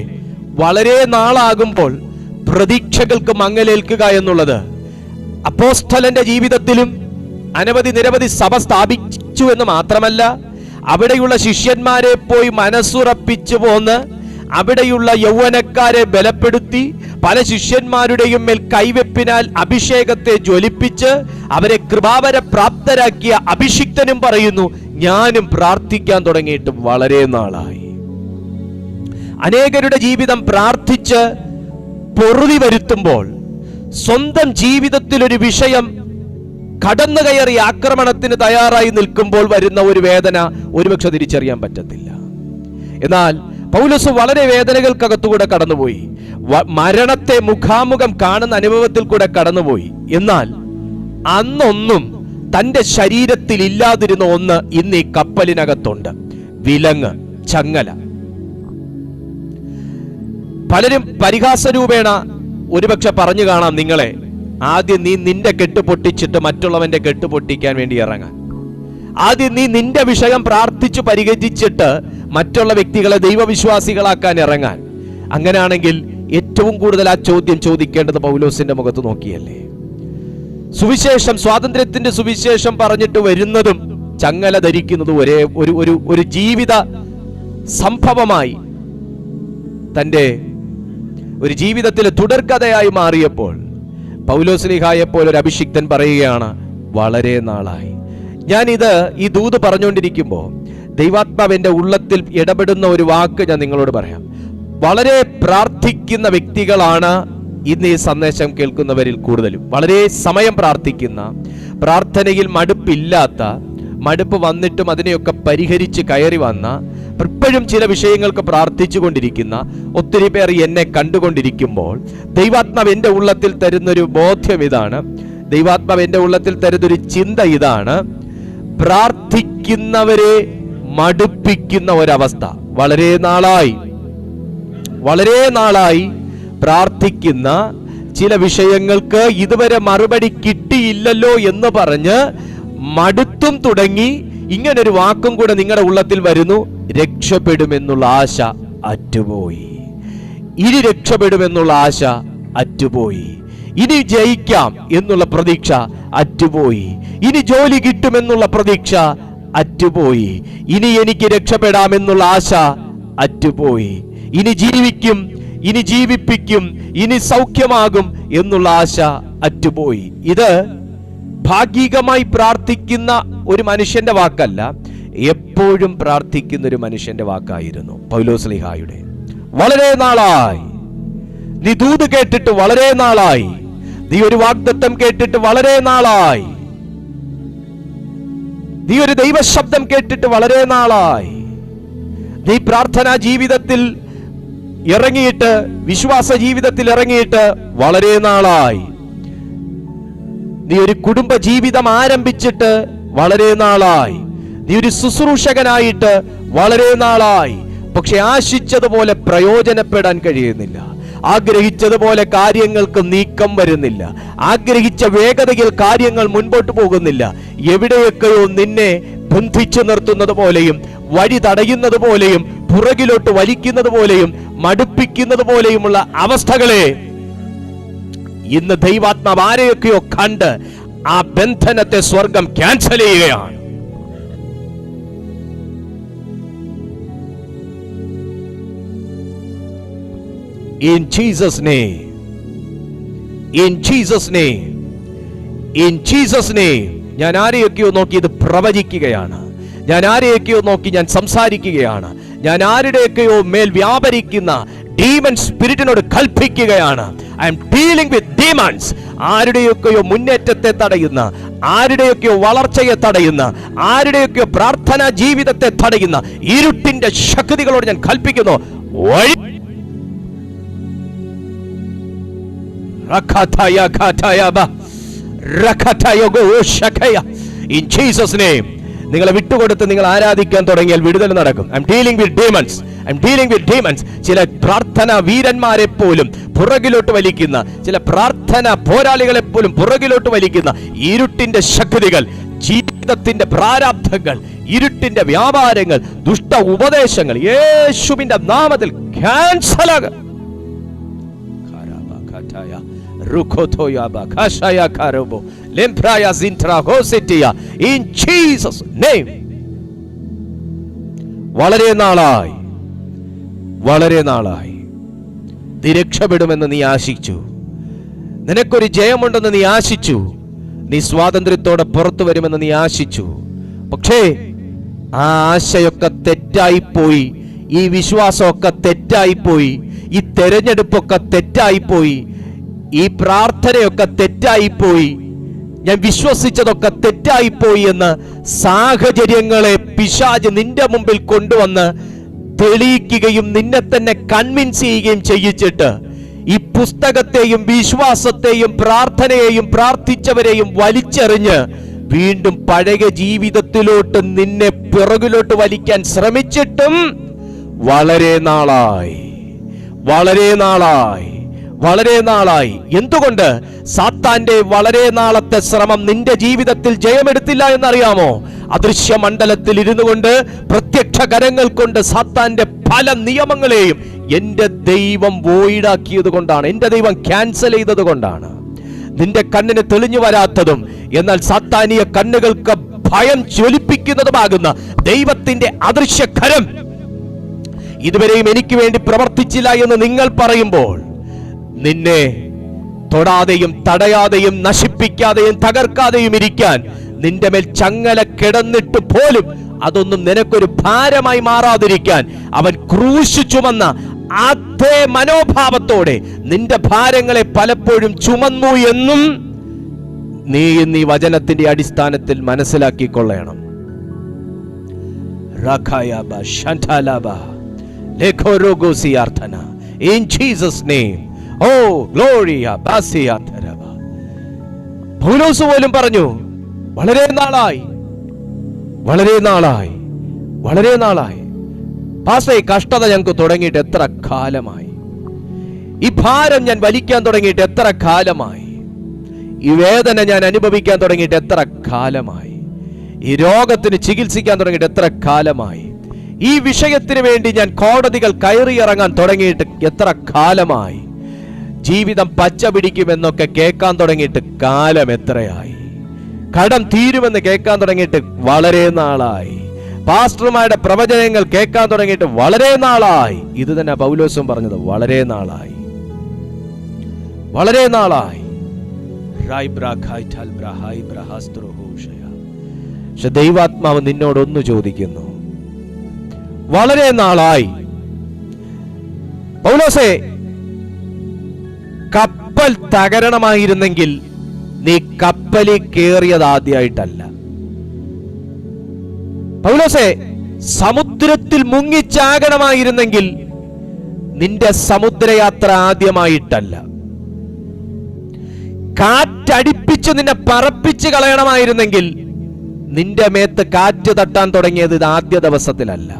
വളരെ നാളാകുമ്പോൾ പ്രതീക്ഷകൾക്ക് മങ്ങലേൽക്കുക എന്നുള്ളത്? അപ്പോസ്തലന്റെ ജീവിതത്തിലും നിരവധി സഭ സ്ഥാപിച്ചു എന്ന് മാത്രമല്ല, അവിടെയുള്ള ശിഷ്യന്മാരെ പോയി മനസ്സുറപ്പിച്ചു പോന്ന് അവിടെയുള്ള യൗവനക്കാരെ ബലപ്പെടുത്തി പല ശിഷ്യന്മാരുടെയും മേൽ കൈവെപ്പിനാൽ അഭിഷേകത്തെ ജ്വലിപ്പിച്ച് അവരെ കൃപാവര പ്രാപ്തരാക്കിയ അഭിഷിക്തനും പറയുന്നു, ഞാനും പ്രാർത്ഥിക്കാൻ തുടങ്ങിയിട്ട് വളരെ നാളായി. അനേകരുടെ ജീവിതം പ്രാർത്ഥിച്ച് പൊറുതി വരുത്തുമ്പോൾ സ്വന്തം ജീവിതത്തിൽ ഒരു വിഷയം കടന്നു കയറി ആക്രമണത്തിന് തയ്യാറായി നിൽക്കുമ്പോൾ വരുന്ന ഒരു വേദന ഒരുപക്ഷെ തിരിച്ചറിയാൻ പറ്റത്തില്ല. എന്നാൽ പൗലോസ് വളരെ വേദനകൾക്കകത്തുകൂടെ കടന്നുപോയി. മരണത്തെ മുഖാമുഖം കാണുന്ന അനുഭവത്തിൽ കൂടെ കടന്നുപോയി. എന്നാൽ അന്നൊന്നും തന്റെ ശരീരത്തിൽ ഇല്ലാതിരുന്ന ഒന്ന് ഇന്ന് ഈ കപ്പലിനകത്തുണ്ട്: വിലങ്ങ്, ചങ്ങല. പലരും പരിഹാസരൂപേണ ഒരുപക്ഷെ പറഞ്ഞു കാണാം നിങ്ങളെ, ആദ്യം നീ നിന്റെ കെട്ട് പൊട്ടിച്ചിട്ട് മറ്റുള്ളവന്റെ കെട്ട് പൊട്ടിക്കാൻ വേണ്ടി ഇറങ്ങാൻ. ആദ്യം നീ നിന്റെ വിഷയം പ്രാർത്ഥിച്ചു പരിഹരിച്ചിട്ട് മറ്റുള്ള വ്യക്തികളെ ദൈവവിശ്വാസികളാക്കാൻ ഇറങ്ങാൻ. അങ്ങനെയാണെങ്കിൽ ഏറ്റവും കൂടുതൽ ആ ചോദ്യം ചോദിക്കേണ്ടത് പൗലോസിന്റെ മുഖത്ത് നോക്കിയല്ലേ? സുവിശേഷം, സ്വാതന്ത്ര്യത്തിന്റെ സുവിശേഷം പറഞ്ഞിട്ട് വരുന്നതും ചങ്ങല ധരിക്കുന്നതും ഒരേ ഒരു ജീവിത സംഭവമായി തന്റെ ഒരു ജീവിതത്തിലെ തുടർക്കഥയായി മാറിയപ്പോൾ പൗലോസ്ലീഹായെപ്പോലെ ഒരു അഭിഷിക്തൻ പറയുകയാണ്, വളരെ നാളായി. ഈ ദൂത് പറഞ്ഞുകൊണ്ടിരിക്കുമ്പോൾ ദൈവാത്മാവിന്റെ ഉള്ളത്തിൽ ഇടപെടുന്ന ഒരു വാക്ക് ഞാൻ നിങ്ങളോട് പറയാം. വളരെ പ്രാർത്ഥിക്കുന്ന വ്യക്തികളാണ് ഇന്ന് ഈ സന്ദേശം കേൾക്കുന്നവരിൽ കൂടുതലും. വളരെ സമയം പ്രാർത്ഥിക്കുന്ന, പ്രാർത്ഥനയിൽ മടുപ്പില്ലാത്ത, മടുപ്പ് വന്നിട്ടും അതിനെയൊക്കെ പരിഹരിച്ച് കയറി വന്ന, ഇപ്പോഴും ചില വിഷയങ്ങൾക്ക് പ്രാർത്ഥിച്ചു കൊണ്ടിരിക്കുന്ന ഒത്തിരി പേർ എന്നെ കണ്ടുകൊണ്ടിരിക്കുമ്പോൾ ദൈവാത്മാവ് എൻ്റെ ഉള്ളത്തിൽ തരുന്നൊരു ബോധ്യം ഇതാണ്, ദൈവാത്മാവ് എൻ്റെ ഉള്ളത്തിൽ തരുന്നൊരു ചിന്ത ഇതാണ്: പ്രാർത്ഥിക്കുന്നവരെ മടുപ്പിക്കുന്ന ഒരവസ്ഥ. വളരെ നാളായി പ്രാർത്ഥിക്കുന്ന, ചില വിഷയങ്ങൾക്ക് ഇതുവരെ മറുപടി കിട്ടിയില്ലല്ലോ എന്ന് പറഞ്ഞ് മടുത്തും തുടങ്ങി ഇങ്ങനൊരു വാക്കും കൂടെ നിങ്ങളുടെ ഉള്ളത്തിൽ വരുന്നു, രക്ഷപ്പെടുമെന്നുള്ള ആശ അറ്റുപോയി. ഇനി രക്ഷപ്പെടുമെന്നുള്ള ആശ അറ്റുപോയി. ഇനി ജയിക്കാം എന്നുള്ള പ്രതീക്ഷ അറ്റുപോയി. ഇനി ജോലി കിട്ടുമെന്നുള്ള പ്രതീക്ഷ അറ്റുപോയി. ഇനി എനിക്ക് രക്ഷപ്പെടാമെന്നുള്ള ആശ അറ്റുപോയി. ഇനി ജീവിക്കും, ഇനി ജീവിപ്പിക്കും, ഇനി സൗഖ്യമാകും എന്നുള്ള ആശ അറ്റുപോയി. ഇത് ഭാഗികമായി പ്രാർത്ഥിക്കുന്ന ഒരു മനുഷ്യന്റെ വാക്കല്ല, എപ്പോഴും പ്രാർത്ഥിക്കുന്ന ഒരു മനുഷ്യന്റെ വാക്കായിരുന്നു പൗലോസ്ലീഹായുടെ. വളരെ നാളായി നീ ദൂത് കേട്ടിട്ട്, വളരെ നാളായി നീ ഒരു വാഗ്ദത്തം കേട്ടിട്ട്, വളരെ നാളായി നീ ഒരു ദൈവശബ്ദം കേട്ടിട്ട്, വളരെ നാളായി നീ പ്രാർത്ഥനാ ജീവിതത്തിൽ ഇറങ്ങിയിട്ട്, വിശ്വാസ ജീവിതത്തിൽ ഇറങ്ങിയിട്ട് വളരെ നാളായി. നീ ഒരു കുടുംബ ജീവിതം ആരംഭിച്ചിട്ട് വളരെ നാളായി. നീ ഒരു ശുശ്രൂഷകനായിട്ട് വളരെ നാളായി. പക്ഷെ ആശിച്ചതുപോലെ പ്രയോജനപ്പെടാൻ കഴിയുന്നില്ല. ആഗ്രഹിച്ചതുപോലെ കാര്യങ്ങൾക്ക് നീക്കം വരുന്നില്ല. ആഗ്രഹിച്ച വേഗതയിൽ കാര്യങ്ങൾ മുൻപോട്ട് പോകുന്നില്ല. എവിടെയൊക്കെയോ നിന്നെ ബന്ധിച്ചു നിർത്തുന്നത് പോലെയും, വഴി തടയുന്നത് പോലെയും, പുറകിലോട്ട് വലിക്കുന്നത് പോലെയും, മടുപ്പിക്കുന്നത് പോലെയുമുള്ള അവസ്ഥകളെ ഇന്ന് ദൈവാത്മാവ് ആരെയൊക്കെയോ കണ്ട് ആ ബന്ധനത്തെ സ്വർഗം ക്യാൻസൽ ചെയ്യുകയാണ്. In Jesus' name, in Jesus' name, in Jesus' name. ഞാൻ ആരെയൊക്കെയോ നോക്കി ഇത് പ്രവചിക്കുകയാണ്. ഞാൻ ആരെയൊക്കെയോ നോക്കി ഞാൻ സംസാരിക്കുകയാണ്. ഞാൻ ആരുടെയൊക്കെയോ മേൽ വ്യാപരിക്കുന്ന ഡീമൺ സ്പിരിറ്റിനോട് കൽപ്പിക്കുകയാണ്. I am dealing with demons. ആരുടെയൊക്കെയോ മുന്നേറ്റത്തെ തടയുന്ന, ആരുടെയൊക്കെയോ വളർച്ചയെ തടയുന്ന, ആരുടെയൊക്കെയോ പ്രാർത്ഥനാ ജീവിതത്തെ തടയുന്ന ഇരുട്ടിന്റെ ശക്തികളോട് ഞാൻ കൽപ്പിക്കുന്നു, in Jesus' name. നിങ്ങളെ വിട്ടുകൊടുത്ത് നിങ്ങൾ ആരാധിക്കാൻ തുടങ്ങിയാൽ വിടുതൽ നടക്കും. I am dealing with demons. I am dealing with demons. ചില പ്രാർത്ഥന വീരന്മാരെ പോലും പുറകിലോട്ട് വലിക്കുന്ന, ചില പ്രാർത്ഥന പോരാളികളെ പോലും പുറകിലോട്ട് വലിക്കുന്ന ഇരുട്ടിന്റെ ശക്തികൾ, ജീവിതത്തിന്റെ പ്രാരാബ്ധങ്ങൾ, ഇരുട്ടിന്റെ വ്യാപാരങ്ങൾ, ദുഷ്ട ഉപദേശങ്ങൾ യേശുവിന്റെ നാമത്തിൽ ക്യാൻസൽ ആകും. In Jesus' name. വളരെ നാളായി നീ രക്ഷപ്പെടുമെന്ന് നീ ആശിച്ചു. നിനക്കൊരു ജയമുണ്ടെന്ന് നീ ആശിച്ചു. നീ സ്വാതന്ത്ര്യത്തോടെ പുറത്തു വരുമെന്ന് നീ ആശിച്ചു. പക്ഷേ ആ ആശയൊക്കെ തെറ്റായിപ്പോയി. ഈ വിശ്വാസമൊക്കെ തെറ്റായിപ്പോയി. ഈ തെരഞ്ഞെടുപ്പൊക്കെ തെറ്റായിപ്പോയി. ഈ പ്രാർത്ഥനയൊക്കെ തെറ്റായിപ്പോയി. ഞാൻ വിശ്വസിച്ചതൊക്കെ തെറ്റായിപ്പോയി എന്ന് സാഹചര്യങ്ങളെ പിശാച് നിന്റെ മുമ്പിൽ കൊണ്ടുവന്ന് തെളിയിക്കുകയും നിന്നെ തന്നെ കൺവിൻസ് ചെയ്യുകയും ചെയ്യിച്ചിട്ട് ഈ പുസ്തകത്തെയും വിശ്വാസത്തെയും പ്രാർത്ഥനയെയും പ്രാർത്ഥിച്ചവരെയും വലിച്ചെറിഞ്ഞ് വീണ്ടും പഴയ ജീവിതത്തിലോട്ട് നിന്നെ പിറകിലോട്ട് വലിക്കാൻ ശ്രമിച്ചിട്ടും വളരെ നാളായി. എന്തുകൊണ്ട്? സാത്താന്റെ വളരെ നാളത്തെ ശ്രമം നിന്റെ ജീവിതത്തിൽ ജയമെടുത്തില്ല എന്നറിയാമോ? അദൃശ്യ മണ്ഡലത്തിൽ ഇരുന്നു കൊണ്ട്, പ്രത്യക്ഷ കരങ്ങൾ കൊണ്ട് സാത്താന്റെ പല നിയമങ്ങളെയും എന്റെ ദൈവം വോയിഡാക്കിയത് കൊണ്ടാണ്, എന്റെ ദൈവം ക്യാൻസൽ ചെയ്തത് കൊണ്ടാണ് നിന്റെ കണ്ണിന് തെളിഞ്ഞു വരാത്തതും എന്നാൽ സാത്താനിയ കണ്ണുകൾക്ക് ഭയം ജ്വലിപ്പിക്കുന്നതുമാകുന്ന ദൈവത്തിന്റെ അദൃശ്യ കരം ഇതുവരെയും എനിക്ക് വേണ്ടി പ്രവർത്തിച്ചില്ല എന്ന് നിങ്ങൾ പറയുമ്പോൾ, നിന്നെ തൊടാതെയും തടയാതെയും നശിപ്പിക്കാതെയും തകർക്കാതെയും ഇരിക്കാൻ നിന്റെ മേൽ ചങ്ങല കിടന്നിട്ട് പോലും അതൊന്നും നിനക്കൊരു ഭാരമായി മാറാതിരിക്കാൻ അവൻ ക്രൂശ് ചുമന്ന അതേ മനോഭാവത്തോടെ നിന്റെ ഭാരങ്ങളെ പലപ്പോഴും ചുമന്നു എന്നും നീ വചനത്തിന്റെ അടിസ്ഥാനത്തിൽ മനസ്സിലാക്കിക്കൊള്ളണം. In Jesus' name. Oh, gloria basia tharava. പൗലോസ് പോലും പറഞ്ഞു, വളരെ നാളായി പാസ്റ്റേ, കഷ്ടത ഞങ്ങൾക്ക് തുടങ്ങിയിട്ട് എത്ര കാലമായി. ഈ ഭാരം ഞാൻ വലിക്കാൻ തുടങ്ങിയിട്ട് എത്ര കാലമായി. ഈ വേദന ഞാൻ അനുഭവിക്കാൻ തുടങ്ങിയിട്ട് എത്ര കാലമായി. ഈ രോഗത്തിന് ചികിത്സിക്കാൻ തുടങ്ങിയിട്ട് എത്ര കാലമായി? ഈ വിഷയത്തിന് വേണ്ടി ഞാൻ കോടതികൾ കയറിയിറങ്ങാൻ തുടങ്ങിയിട്ട് എത്ര കാലമായി? ജീവിതം പച്ച പിടിക്കുമെന്നൊക്കെ കേൾക്കാൻ തുടങ്ങിയിട്ട് കാലം എത്രയായി? കടം തീരുമെന്ന് കേൾക്കാൻ തുടങ്ങിയിട്ട് വളരെ നാളായി. പാസ്റ്റർമാരുടെ പ്രവചനങ്ങൾ കേൾക്കാൻ തുടങ്ങിയിട്ട് വളരെ നാളായി. ഇത് തന്നെ പൗലോസും പറഞ്ഞത്, വളരെ നാളായി, വളരെ നാളായി. പക്ഷെ ദൈവാത്മാവ് നിന്നോടൊന്നു ചോദിക്കുന്നു, വളരെ നാളായി. പൗലോസേ, കപ്പൽ തകരണമായിരുന്നെങ്കിൽ നീ കപ്പലിൽ കയറിയത് ആദ്യമായിട്ടല്ല. പൗലോസേ, സമുദ്രത്തിൽ മുങ്ങിച്ചാകണമായിരുന്നെങ്കിൽ നിന്റെ സമുദ്രയാത്ര ആദ്യമായിട്ടല്ല. കാറ്റടിപ്പിച്ച് നിന്നെ പറപ്പിച്ച് കളയണമായിരുന്നെങ്കിൽ നിന്റെ മേത്ത് കാറ്റ് തട്ടാൻ തുടങ്ങിയത് ഇത് ആദ്യ ദിവസത്തിലല്ല.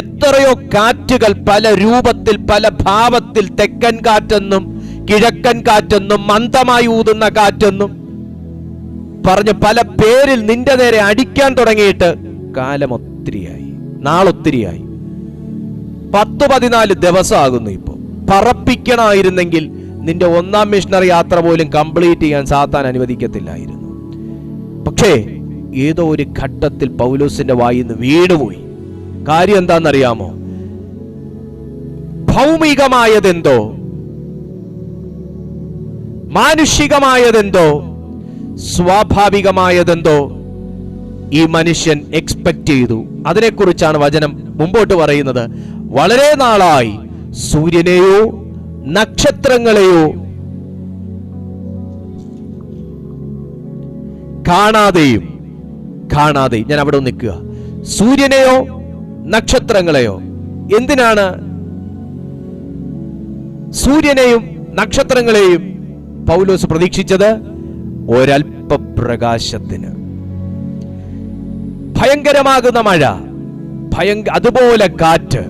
എത്രയോ കാറ്റുകൾ പല രൂപത്തിൽ, പല ഭാവത്തിൽ, തെക്കൻ കാറ്റെന്നും കിഴക്കൻ കാറ്റെന്നും മന്ദമായി ഊതുന്ന കാറ്റെന്നും പറഞ്ഞ് പല പേരിൽ നിന്റെ നേരെ അടിക്കാൻ തുടങ്ങിയിട്ട് കാലം ഒത്തിരിയായി, നാളൊത്തിരിയായി. 10-14 ദിവസമാകുന്നു ഇപ്പൊ. പറപ്പിക്കണമായിരുന്നെങ്കിൽ നിന്റെ 1ാം മിഷണറി യാത്ര പോലും കംപ്ലീറ്റ് ചെയ്യാൻ സാത്താൻ അനുവദിക്കത്തില്ലായിരുന്നു. പക്ഷേ ഏതോ ഒരു ഘട്ടത്തിൽ പൗലോസിന്റെ വായിൽ നിന്ന് വീണുപോയി. കാര്യം എന്താണെന്നറിയാമോ? ഭൗമികമായതെന്തോ, മാനുഷികമായതെന്തോ, സ്വാഭാവികമായതെന്തോ ഈ മനുഷ്യൻ എക്സ്പെക്ട് ചെയ്തു. അതിനെക്കുറിച്ചാണ് വചനം മുമ്പോട്ട് പറയുന്നത്. വളരെ നാളായി സൂര്യനെയോ നക്ഷത്രങ്ങളെയോ കാണാതെയും ഞാൻ അവിടെ നിൽക്കുക. സൂര്യനെയോ നക്ഷത്രങ്ങളെയോ. എന്തിനാണ് സൂര്യനെയും നക്ഷത്രങ്ങളെയും പൗലോസ് പ്രതീക്ഷിച്ചത്? ഒരൽപപ്രകാശത്തിന്. ഭയങ്കരമാകുന്ന മഴ, അതുപോലെ കാറ്റ്,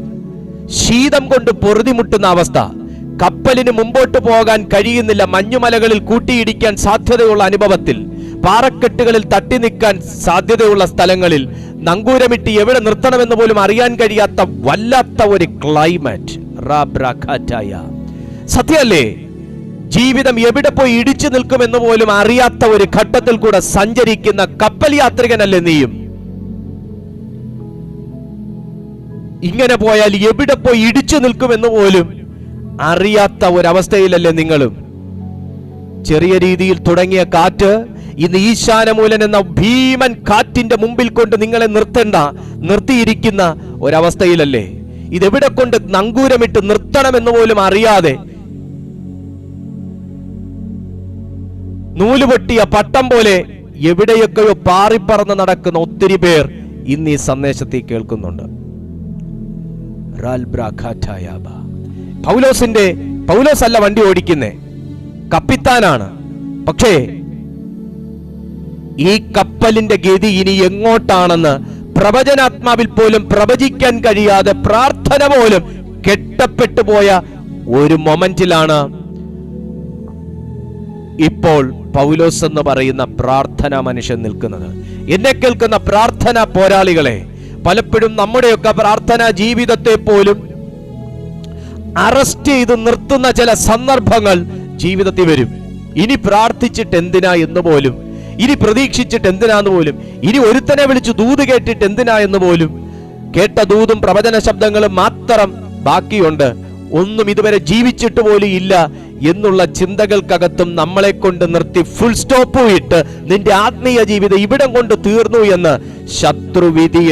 ശീതം കൊണ്ട് പൊറുതിമുട്ടുന്ന അവസ്ഥ, കപ്പലിന് മുമ്പോട്ട് പോകാൻ കഴിയുന്നില്ല, മഞ്ഞുമലകളിൽ കൂട്ടിയിടിക്കാൻ സാധ്യതയുള്ള അനുഭവത്തിൽ, പാറക്കെട്ടുകളിൽ തട്ടി നിൽക്കാൻ സാധ്യതയുള്ള സ്ഥലങ്ങളിൽ നങ്കൂരമിട്ട് എവിടെ നിർത്തണമെന്ന് പോലും അറിയാൻ കഴിയാത്ത വല്ലാത്ത ഒരു ക്ലൈമറ്റ്. സത്യമല്ലേ? ജീവിതം എവിടെ പോയി ഇടിച്ചു നിൽക്കുമെന്ന് പോലും അറിയാത്ത ഒരു ഘട്ടത്തിൽ കൂടെ സഞ്ചരിക്കുന്ന കപ്പൽ യാത്രികനല്ലേ നീയും? ഇങ്ങനെ പോയാൽ എവിടെ പോയി ഇടിച്ചു നിൽക്കുമെന്ന് പോലും അറിയാത്ത ഒരവസ്ഥയിലല്ലേ നിങ്ങളും? ചെറിയ രീതിയിൽ തുടങ്ങിയ കാറ്റ് ഇന്ന് ഈശാനമൂലൻ എന്ന ഭീമൻ കാറ്റിന്റെ മുമ്പിൽ കൊണ്ട് നിങ്ങളെ നിർത്തിയിരിക്കുന്ന ഒരവസ്ഥയിലല്ലേ? ഇതെവിടെ കൊണ്ട് നങ്കൂരമിട്ട് നിർത്തണമെന്ന് പോലും അറിയാതെ നൂലുപൊട്ടിയ പട്ടം പോലെ എവിടെയൊക്കെയോ പാറിപ്പറന്ന് നടക്കുന്ന ഒത്തിരി പേർ ഇന്ന് ഈ സന്ദേശത്തിൽ കേൾക്കുന്നുണ്ട്. പൗലോസ് അല്ല വണ്ടി ഓടിക്കുന്നേ, കപ്പിത്താനാണ്. പക്ഷേ ഈ കപ്പലിന്റെ ഗതി ഇനി എങ്ങോട്ടാണെന്ന് പ്രവചനാത്മാവിൽ പോലും പ്രവചിക്കാൻ കഴിയാതെ പ്രാർത്ഥന പോലും കെട്ടപ്പെട്ടു പോയ ഒരു മൊമെന്റിലാണ് ഇപ്പോൾ പൗലോസ് എന്ന് പറയുന്ന പ്രാർത്ഥന മനുഷ്യൻ നിൽക്കുന്നത്. എന്നെ കേൾക്കുന്ന പ്രാർത്ഥന പോരാളികളെ, പലപ്പോഴും നമ്മുടെയൊക്കെ പ്രാർത്ഥനാ ജീവിതത്തെ പോലും അറസ്റ്റ് ചെയ്ത് നിർത്തുന്ന ചില സന്ദർഭങ്ങൾ ജീവിതത്തിൽ വരും. ഇനി പ്രാർത്ഥിച്ചിട്ട് എന്തിനാ എന്ന് പോലും, ഇനി പ്രതീക്ഷിച്ചിട്ട് എന്തിനാന്ന് പോലും, ഇനി ഒരുത്തനെ വിളിച്ച് ദൂത് കേട്ടിട്ട് എന്തിനാ എന്ന് പോലും, കേട്ട ദൂതും പ്രവചന ശബ്ദങ്ങളും മാത്രം ബാക്കിയുണ്ട്, ഒന്നും ഇതുവരെ ജീവിച്ചിട്ട് പോലും ഇല്ല എന്നുള്ള ചിന്തകൾക്കകത്തും നമ്മളെ കൊണ്ട് നിർത്തി ഫുൾ സ്റ്റോപ്പ് ഇട്ട് നിന്റെ ആത്മീയ ജീവിതം ഇവിടം കൊണ്ട് തീർന്നു എന്ന് ശത്രുവിധി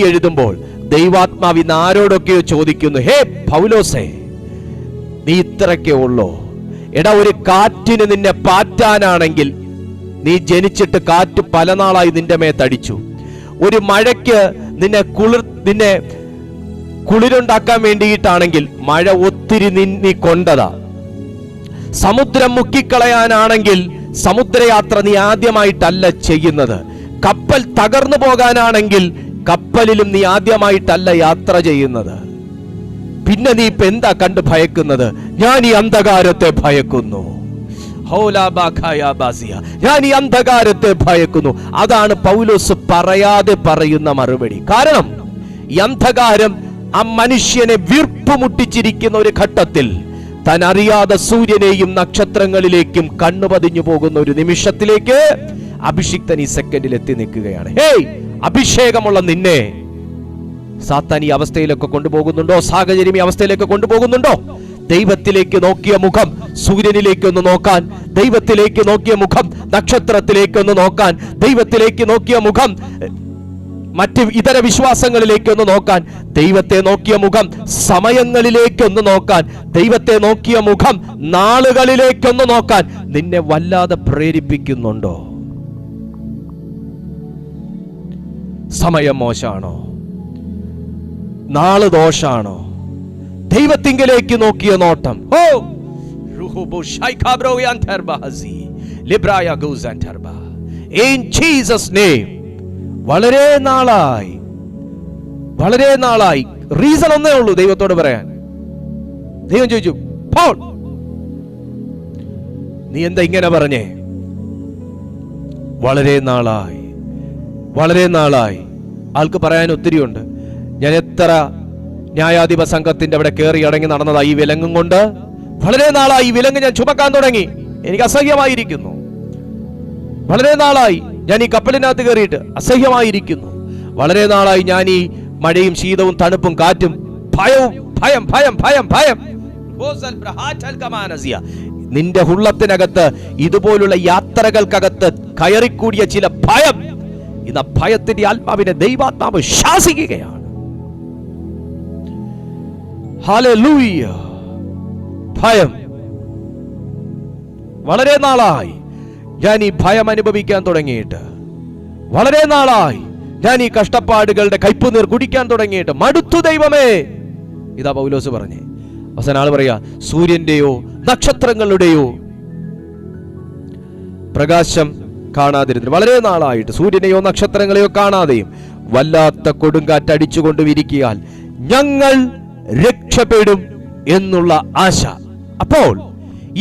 എഴുതുമ്പോൾ ദൈവാത്മാവിന്ന് ആരോടൊക്കെയോ ചോദിക്കുന്നു, ഹേ പൗലോസേ, നീ ഇത്രയൊക്കെ ഉള്ളോ? എടാ, ഒരു കാറ്റിന് നിന്നെ പാറ്റാനാണെങ്കിൽ നീ ജനിച്ചിട്ട് കാറ്റ് പല നാളായി നിന്റെ മേത്തടിച്ചു. ഒരു മഴയ്ക്ക് നിന്നെ കുളിരുണ്ടാക്കാൻ വേണ്ടിയിട്ടാണെങ്കിൽ മഴ ഒത്തിരി നീ കൊണ്ടതാ. സമുദ്രം മുക്കിക്കളയാനാണെങ്കിൽ സമുദ്രയാത്ര നീ ആദ്യമായിട്ടല്ല ചെയ്യുന്നത്. കപ്പൽ തകർന്നു പോകാനാണെങ്കിൽ കപ്പലിലും നീ ആദ്യമായിട്ടല്ല യാത്ര ചെയ്യുന്നത്. പിന്നെ നീ ഇപ്പൊ എന്താ കണ്ട് ഭയക്കുന്നത്? ഞാൻ ഈ അന്ധകാരത്തെ ഭയക്കുന്നു. ഞാൻ ഈ അന്ധകാരത്തെ ഭയക്കുന്നു. അതാണ് പൗലോസ് പറയാതെ പറയുന്ന മറുപടി. കാരണം ഈ അന്ധകാരം ആ മനുഷ്യനെ വീർപ്പുമുട്ടിച്ചിരിക്കുന്ന ഒരു ഘട്ടത്തിൽ താൻ അറിയാതെ സൂര്യനെയും നക്ഷത്രങ്ങളിലേക്കും കണ്ണുപതിഞ്ഞു പോകുന്ന ഒരു നിമിഷത്തിലേക്ക് അഭിഷിക്തൻ ഈ സെക്കൻഡിൽ എത്തി നിൽക്കുകയാണ്. ഹേയ്, അഭിഷേകമുള്ള നിന്നെ സാത്താൻ ഈ അവസ്ഥയിലൊക്കെ കൊണ്ടുപോകുന്നുണ്ടോ? സാഹചര്യം ഈ അവസ്ഥയിലേക്ക് കൊണ്ടുപോകുന്നുണ്ടോ? ദൈവത്തിലേക്ക് നോക്കിയ മുഖം സൂര്യനിലേക്ക് ഒന്ന് നോക്കാൻ, ദൈവത്തിലേക്ക് നോക്കിയ മുഖം നക്ഷത്രത്തിലേക്ക് ഒന്ന് നോക്കാൻ, ദൈവത്തിലേക്ക് നോക്കിയ മുഖം മറ്റ് ഇതര വിശ്വാസങ്ങളിലേക്കൊന്ന് നോക്കാൻ, ദൈവത്തെ നോക്കിയ മുഖം സമയങ്ങളിലേക്കൊന്ന് നോക്കാൻ, ദൈവത്തെ നോക്കിയ മുഖം നാളുകളിലേക്കൊന്ന് നോക്കാൻ നിന്നെ വല്ലാതെ പ്രേരിപ്പിക്കുന്നുണ്ടോ? സമയം മോശാണോ? നാള് ദോഷാണോ? ദൈവത്തിങ്കലേക്ക് നോക്കിയ നോട്ടം, in Jesus name. വളരെ നാളായി റീസൺ ഒന്നേ ഉള്ളൂ ദൈവത്തോട് പറയാൻ. ദൈവം ചോദിച്ചു, പോൾ നീ എന്താ ഇങ്ങനെ പറഞ്ഞേ? വളരെ നാളായി ആൾക്ക് പറയാൻ ഒത്തിരിയുണ്ട്. ഞാൻ എത്ര ന്യായാധിപ സംഘത്തിന്റെ അവിടെ കയറി അടങ്ങി നടന്നതാ ഈ വിലങ്ങും കൊണ്ട്. വളരെ നാളായി ഈ വിലങ്ങ് ഞാൻ ചുമക്കാൻ തുടങ്ങി, എനിക്ക് അസഹ്യമായിരിക്കുന്നു. വളരെ നാളായി ഞാൻ ഈ കപ്പലിനകത്ത് കയറിയിട്ട് അസഹ്യമായിരിക്കുന്നു. വളരെ നാളായി ഞാൻ ഈ മഴയും ശീതവും തണുപ്പും കാറ്റും ഭയം. നിന്റെ ഹുള്ളത്തിനകത്ത് ഇതുപോലുള്ള യാത്രകൾക്കകത്ത് കയറിക്കൂടിയ ചില ഭയം, ഇന്ന് ഭയത്തിന്റെ ആത്മാവിനെ ദൈവാത്മാവ് ശാസിക്കുകയാണ്. ഹല്ലേലൂയ. ഭയം. വളരെ നാളായി ഞാൻ ഈ ഭയം അനുഭവിക്കാൻ തുടങ്ങിയിട്ട്, വളരെ നാളായി ഞാൻ ഈ കഷ്ടപ്പാടുകളുടെ കയ്പുനീർ കുടിക്കാൻ തുടങ്ങിയിട്ട് മടുത്തു ദൈവമേ. ഇതാ പൗലോസ് പറഞ്ഞേ. അവസാന ആള് പറയാ, സൂര്യന്റെയോ നക്ഷത്രങ്ങളുടെയോ പ്രകാശം കാണാതിരുന്നു. വളരെ നാളായിട്ട് സൂര്യനെയോ നക്ഷത്രങ്ങളെയോ കാണാതെയും വല്ലാത്ത കൊടുങ്കാറ്റ് അടിച്ചുകൊണ്ടുമിരിക്കിയാൽ ഞങ്ങൾ രക്ഷപ്പെടും എന്നുള്ള ആശ. അപ്പോൾ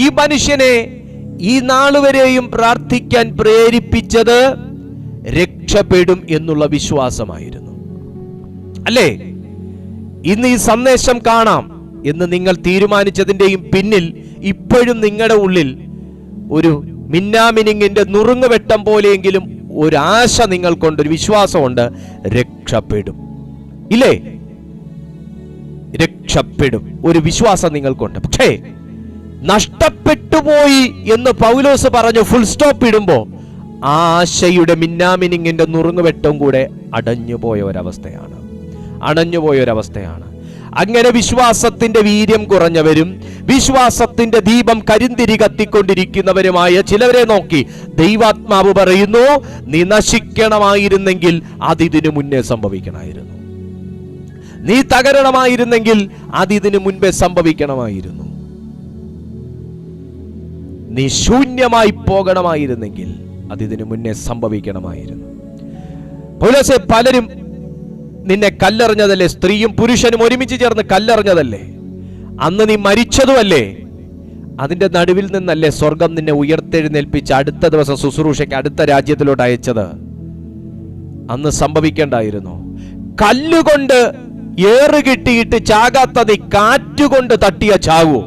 ഈ മനുഷ്യനെ ഈ നാളുവരെയും പ്രാർത്ഥിക്കാൻ പ്രേരിപ്പിച്ചത് രക്ഷപ്പെടും എന്നുള്ള വിശ്വാസമായിരുന്നു, അല്ലേ? ഇന്ന് ഈ സന്ദേശം കാണാം എന്ന് നിങ്ങൾ തീരുമാനിച്ചതിന്റെയും പിന്നിൽ ഇപ്പോഴും നിങ്ങളുടെ ഉള്ളിൽ ഒരു മിന്നാമിനിങ്ങിന്റെ നുറുങ്ങുവെട്ടം പോലെയെങ്കിലും ഒരു ആശ നിങ്ങൾക്കുണ്ട്, ഒരു വിശ്വാസമുണ്ട്. രക്ഷപ്പെടും, ഇല്ലേ? രക്ഷപ്പെടും, ഒരു വിശ്വാസം നിങ്ങൾക്കുണ്ട്. പക്ഷേ നഷ്ടപ്പെട്ടുപോയി എന്ന് പൗലോസ് പറഞ്ഞു ഫുൾ സ്റ്റോപ്പ് ഇടുമ്പോ ആ ആശയുടെ മിന്നാമിനിങ്ങിന്റെ നുറുങ്ങുവെട്ടവും കൂടെ അടഞ്ഞുപോയ ഒരവസ്ഥയാണ്. അങ്ങനെ വിശ്വാസത്തിന്റെ വീര്യം കുറഞ്ഞവരും വിശ്വാസത്തിന്റെ ദീപം കരിന്തിരി കത്തിക്കൊണ്ടിരിക്കുന്നവരുമായ ചിലവരെ നോക്കി ദൈവാത്മാവ് പറയുന്നു, നീ നശിക്കണമായിരുന്നെങ്കിൽ അതിതിനു മുന്നേ സംഭവിക്കണമായിരുന്നു. നീ തകരണമായിരുന്നെങ്കിൽ അതിതിനു മുൻപേ സംഭവിക്കണമായിരുന്നു. നീ ശൂന്യമായി പോകണമായിരുന്നെങ്കിൽ അതിതിനു മുന്നേ സംഭവിക്കണമായിരുന്നു. പൗലോസേ, പലരും നിന്നെ കല്ലെറിഞ്ഞതല്ലേ? സ്ത്രീയും പുരുഷനും ഒരുമിച്ച് ചേർന്ന് കല്ലെറിഞ്ഞതല്ലേ? അന്ന് നീ മരിച്ചതുമല്ലേ? അതിന്റെ നടുവിൽ നിന്നല്ലേ സ്വർഗം നിന്നെ ഉയർത്തെഴുന്നേൽപ്പിച്ച് അടുത്ത ദിവസം ശുശ്രൂഷയ്ക്ക് അടുത്ത രാജ്യത്തിലോട്ട് അയച്ചത്? അന്ന് സംഭവിക്കേണ്ടായിരുന്നു. കല്ലുകൊണ്ട് ഏറ് കിട്ടിയിട്ട് ചാകാത്ത നീ കാറ്റുകൊണ്ട് തട്ടിയ ചാവൂ?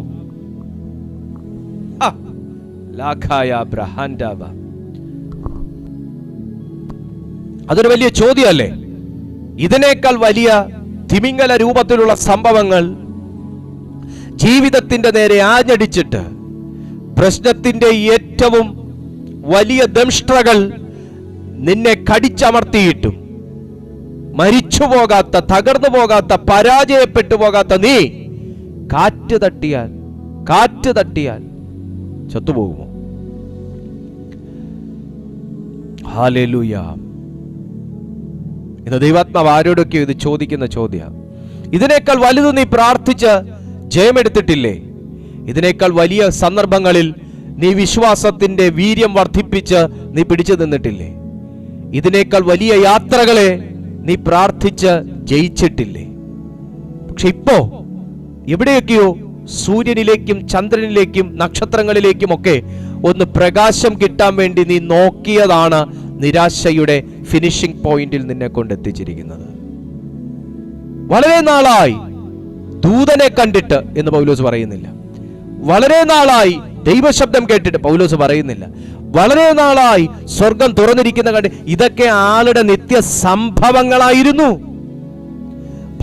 അതൊരു വലിയ ചോദ്യമല്ലേ? ഇതിനേക്കാൾ വലിയ തിമിംഗല രൂപത്തിലുള്ള സംഭവങ്ങൾ ജീവിതത്തിന്റെ നേരെ ആഞ്ഞടിച്ചിട്ട് പ്രശ്നത്തിന്റെ ഏറ്റവും വലിയ ദംഷ്ട്രകൾ നിന്നെ കടിച്ചമർത്തിയിട്ടും മരിച്ചു പോകാത്ത, തകർന്നു പോകാത്ത, പരാജയപ്പെട്ടു പോകാത്ത നീ കാറ്റ് തട്ടിയാൽ ചത്തുപോകുമോ? ഹല്ലേലൂയ. ഇന്ന് ദൈവാത്മാവ് ആരോടൊക്കെ ഇത് ചോദിക്കുന്ന ചോദ്യം. ഇതിനേക്കാൾ വലുത് നീ പ്രാർത്ഥിച്ച് ജയമെടുത്തിട്ടില്ലേ? ഇതിനേക്കാൾ വലിയ സന്ദർഭങ്ങളിൽ നീ വിശ്വാസത്തിന്റെ വീര്യം വർദ്ധിപ്പിച്ച് നീ പിടിച്ചു നിന്നിട്ടില്ലേ? ഇതിനേക്കാൾ വലിയ യാത്രകളെ നീ പ്രാർത്ഥിച്ച് ജയിച്ചിട്ടില്ലേ? പക്ഷെ ഇപ്പോ എവിടെയൊക്കെയോ സൂര്യനിലേക്കും ചന്ദ്രനിലേക്കും നക്ഷത്രങ്ങളിലേക്കും ഒക്കെ ഒന്ന് പ്രകാശം കിട്ടാൻ വേണ്ടി നീ നോക്കിയതാണ് നിരാശയുടെ ഫിനിഷിംഗ് പോയിന്റിൽ നിന്നെ കൊണ്ടെത്തിച്ചിരിക്കുന്നത്. വളരെ നാളായി ദൂതനെ കണ്ടിട്ട് എന്ന് പൗലോസ് പറയുന്നില്ല. വളരെ നാളായി ദൈവശബ്ദം കേട്ടിട്ട് പൗലോസ് പറയുന്നില്ല. വളരെ നാളായി സ്വർഗം തുറന്നിരിക്കുന്ന കണ്ട്, ഇതൊക്കെ ആളുടെ നിത്യ സംഭവങ്ങളായിരുന്നു.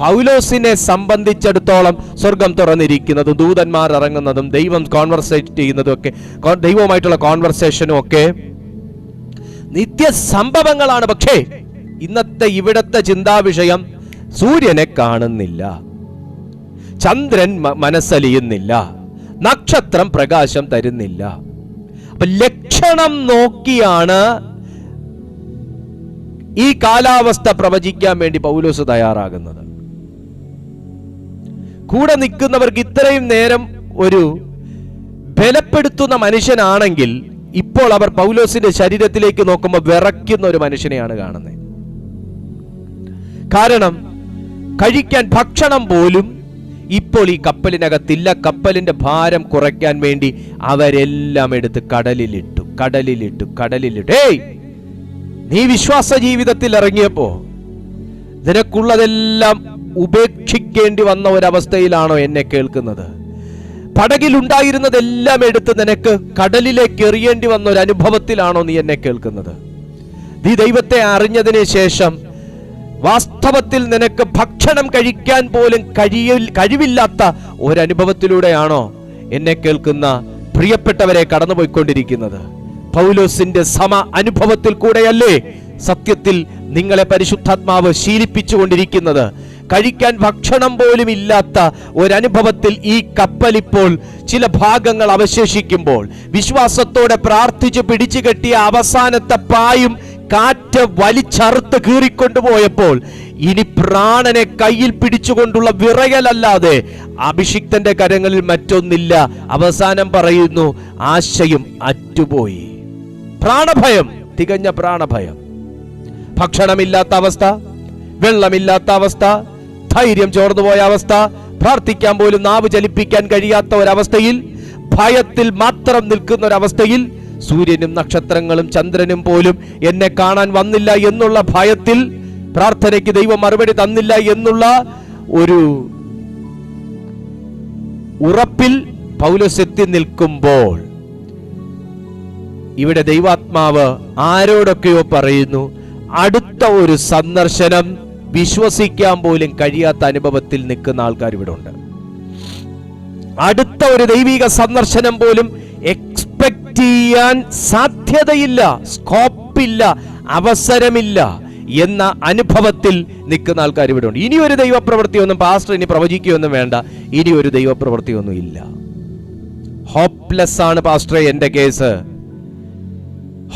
പൗലോസിനെ സംബന്ധിച്ചിടത്തോളം സ്വർഗം തുറന്നിരിക്കുന്നതും ദൂതന്മാർ ഇറങ്ങുന്നതും ദൈവം കോൺവെർസേറ്റ് ചെയ്യുന്നതും ഒക്കെ, ദൈവവുമായിട്ടുള്ള കോൺവെർസേഷനും ഒക്കെ നിത്യ സംഭവങ്ങളാണ്. പക്ഷേ ഇന്നത്തെ ഇവിടത്തെ ചിന്താവിഷയം സൂര്യനെ കാണുന്നില്ല, ചന്ദ്രൻ മനസ്സലിയുന്നില്ല, നക്ഷത്രം പ്രകാശം തരുന്നില്ല. അപ്പൊ ലക്ഷണം നോക്കിയാണ് ഈ കാലാവസ്ഥ പ്രവചിക്കാൻ വേണ്ടി പൗലോസ് തയ്യാറാകുന്നത്. കൂടെ നിൽക്കുന്നവർക്ക് ഇത്രയും നേരം ഒരു ബലപ്പെടുത്തുന്ന മനുഷ്യനാണെങ്കിൽ ഇപ്പോൾ അവർ പൗലോസിന്റെ ശരീരത്തിലേക്ക് നോക്കുമ്പോൾ വിറയ്ക്കുന്ന ഒരു മനുഷ്യനെയാണ് കാണുന്നത്. കാരണം കഴിക്കാൻ ഭക്ഷണം പോലും ഇപ്പോൾ ഈ കപ്പലിനകത്തില്ല. കപ്പലിന്റെ ഭാരം കുറയ്ക്കാൻ വേണ്ടി അവരെല്ലാം എടുത്ത് കടലിലിട്ടു. ഏയ്, നീ വിശ്വാസ ജീവിതത്തിൽ ഇറങ്ങിയപ്പോ നിനക്കുള്ളതെല്ലാം ഉപേക്ഷിക്കേണ്ടി വന്ന ഒരവസ്ഥയിലാണോ എന്നെ കേൾക്കുന്നത്? പടകിലുണ്ടായിരുന്നതെല്ലാം എടുത്ത് നിനക്ക് കടലിലേക്ക് എറിയേണ്ടി വന്ന ഒരു അനുഭവത്തിലാണോ നീ എന്നെ കേൾക്കുന്നത്? നീ ദൈവത്തെ അറിഞ്ഞതിന് ശേഷം വാസ്തവത്തിൽ നിനക്ക് ഭക്ഷണം കഴിക്കാൻ പോലും കഴിവില്ലാത്ത ഒരനുഭവത്തിലൂടെയാണോ എന്നെ കേൾക്കുന്ന പ്രിയപ്പെട്ടവരെ കടന്നുപോയിക്കൊണ്ടിരിക്കുന്നത്? പൗലോസിന്റെ അനുഭവത്തിൽ കൂടെയല്ലേ സത്യത്തിൽ നിങ്ങളെ പരിശുദ്ധാത്മാവ് ശീലിപ്പിച്ചുകൊണ്ടിരിക്കുന്നത്? കഴിക്കാൻ ഭക്ഷണം പോലും ഇല്ലാത്ത ഒരനുഭവത്തിൽ ഈ കപ്പലിപ്പോൾ ചില ഭാഗങ്ങൾ അവശേഷിക്കുമ്പോൾ, വിശ്വാസത്തോടെ പ്രാർത്ഥിച്ച് പിടിച്ചു കെട്ടിയ അവസാനത്തെ പായും കാറ്റ് വലിച്ചറുത്ത് കീറിക്കൊണ്ടുപോയപ്പോൾ ഇനി പ്രാണനെ കയ്യിൽ പിടിച്ചുകൊണ്ടുള്ള വിറയലല്ലാതെ അഭിഷിക്തന്റെ കരങ്ങളിൽ മറ്റൊന്നില്ല. അവസാനം പറയുന്നു, ആശയും അറ്റുപോയി. പ്രാണഭയം, തികഞ്ഞ പ്രാണഭയം. ഭക്ഷണമില്ലാത്ത അവസ്ഥ, വെള്ളമില്ലാത്ത അവസ്ഥ, ധൈര്യം ചോർന്നുപോയ അവസ്ഥ, പ്രാർത്ഥിക്കാൻ പോലും നാവ് ചലിപ്പിക്കാൻ കഴിയാത്ത ഒരവസ്ഥയിൽ, ഭയത്തിൽ മാത്രം നിൽക്കുന്ന ഒരവസ്ഥയിൽ, സൂര്യനും നക്ഷത്രങ്ങളും ചന്ദ്രനും പോലും എന്നെ കാണാൻ വന്നില്ല എന്നുള്ള ഭയത്തിൽ, പ്രാർത്ഥനയ്ക്ക് ദൈവം മറുപടി തന്നില്ല എന്നുള്ള ഒരു ഉറപ്പിൽ പൗലോസ് എത്തി നിൽക്കുമ്പോൾ ഇവിടെ ദൈവാത്മാവ് ആരോടൊക്കെയോ പറയുന്നു. അടുത്ത ഒരു സന്ദർശനം വിശ്വസിക്കാൻ പോലും കഴിയാത്ത അനുഭവത്തിൽ നിൽക്കുന്ന ആൾക്കാർ ഇവിടെ ഉണ്ട്. അടുത്ത ഒരു ദൈവിക സന്ദർശനം പോലും എക്സ്പെക്ട് ചെയ്യാൻ സാധ്യതയില്ല, സ്കോപ്പില്ല, അവസരമില്ല എന്ന അനുഭവത്തിൽ നിൽക്കുന്ന ആൾക്കാർ ഇവിടെ ഉണ്ട്. ഇനി ഒരു ദൈവപ്രവൃത്തിയൊന്നും പാസ്റ്റർ ഇനി പ്രവചിക്കുകയൊന്നും വേണ്ട. ഇനി ഒരു ദൈവപ്രവൃത്തിയൊന്നും ഇല്ല. ഹോപ്പ്ലെസ് ആണ് പാസ്റ്ററെ എന്റെ കേസ്,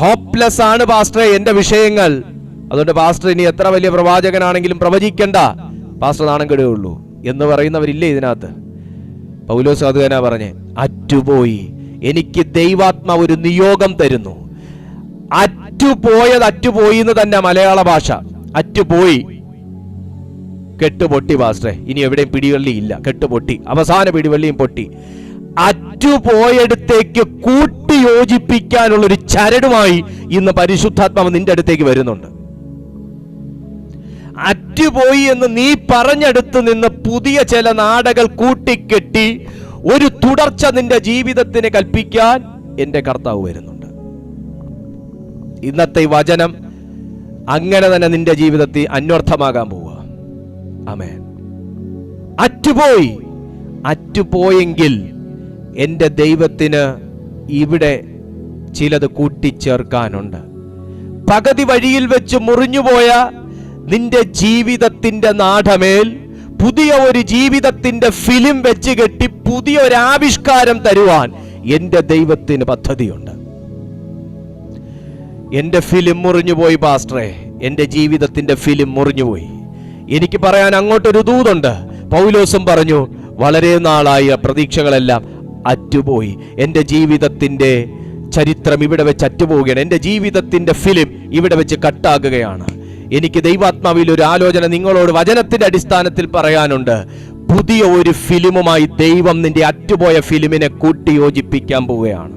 ഹോപ്പ്ലെസ് ആണ് പാസ്റ്ററെ എന്റെ വിഷയങ്ങൾ. അതുകൊണ്ട് പാസ്റ്റർ ഇനി എത്ര വലിയ പ്രവാചകനാണെങ്കിലും പ്രവചിക്കണ്ട, പാസ്റ്റർ നാണം കെടുകയുള്ളൂ എന്ന് പറയുന്നവരില്ലേ ഇതിനകത്ത്? പൗലോസ് അത് തന്നെ പറഞ്ഞേ, അറ്റുപോയി. എനിക്ക് ദൈവാത്മാവ് ഒരു നിയോഗം തരുന്നു. അറ്റുപോയി എന്ന് തന്നെ മലയാള ഭാഷ. അറ്റുപോയി, കെട്ടുപൊട്ടി പാസ്റ്ററെ, ഇനി എവിടെയും പിടിവള്ളി ഇല്ല, കെട്ടുപൊട്ടി, അവസാന പിടിവള്ളിയും പൊട്ടി. അറ്റുപോയടുത്തേക്ക് കൂട്ടി യോജിപ്പിക്കാനുള്ള ഒരു ചരടുമായി ഇന്ന് പരിശുദ്ധാത്മാവ് നിന്റെ അടുത്തേക്ക് വരുന്നുണ്ട്. അറ്റുപോയി എന്ന് നീ പറഞ്ഞെടുത്ത് നിന്ന് പുതിയ ചില നാടകൾ കൂട്ടിക്കെട്ടി ഒരു തുടർച്ച നിന്റെ ജീവിതത്തിന് കൽപ്പിക്കാൻ എന്റെ കർത്താവ് വരുന്നുണ്ട്. ഇന്നത്തെ വചനം അങ്ങനെ തന്നെ നിന്റെ ജീവിതത്തിൽ അന്വർത്ഥമാകാൻ പോവുക. ആമേൻ. അറ്റുപോയെങ്കിൽ എന്റെ ദൈവത്തിന് ഇവിടെ ചിലത് കൂട്ടിച്ചേർക്കാനുണ്ട്. പകുതി വഴിയിൽ വെച്ച് മുറിഞ്ഞുപോയ നിന്റെ ജീവിതത്തിന്റെ നാടമേൽ പുതിയ ഒരു ജീവിതത്തിന്റെ ഫിലിം വെച്ച് കെട്ടി പുതിയ ഒരു ആവിഷ്കാരം തരുവാൻ എന്റെ ദൈവത്തിന് പദ്ധതിയുണ്ട്. എന്റെ ഫിലിം മുറിഞ്ഞുപോയി പാസ്റ്ററെ, എന്റെ ജീവിതത്തിന്റെ ഫിലിം മുറിഞ്ഞുപോയി. എനിക്ക് പറയാൻ അങ്ങോട്ടൊരു ദൂതുണ്ട്. പൗലോസും പറഞ്ഞു, വളരെ നാളായ പ്രതീക്ഷകളെല്ലാം അറ്റുപോയി. എന്റെ ജീവിതത്തിന്റെ ചരിത്രം ഇവിടെ വെച്ച് അറ്റുപോവുകയാണ്. എന്റെ ജീവിതത്തിന്റെ ഫിലിം ഇവിടെ വെച്ച് കട്ടാകുകയാണ്. എനിക്ക് ദൈവാത്മാവിൽ ഒരു ആലോചന നിങ്ങളോട് വചനത്തിന്റെ അടിസ്ഥാനത്തിൽ പറയാനുണ്ട്. പുതിയ ഒരു ഫിലിമുമായി ദൈവം നിന്റെ അറ്റുപോയ ഫിലിമിനെ കൂട്ടി യോജിപ്പിക്കാൻ പോവുകയാണ്.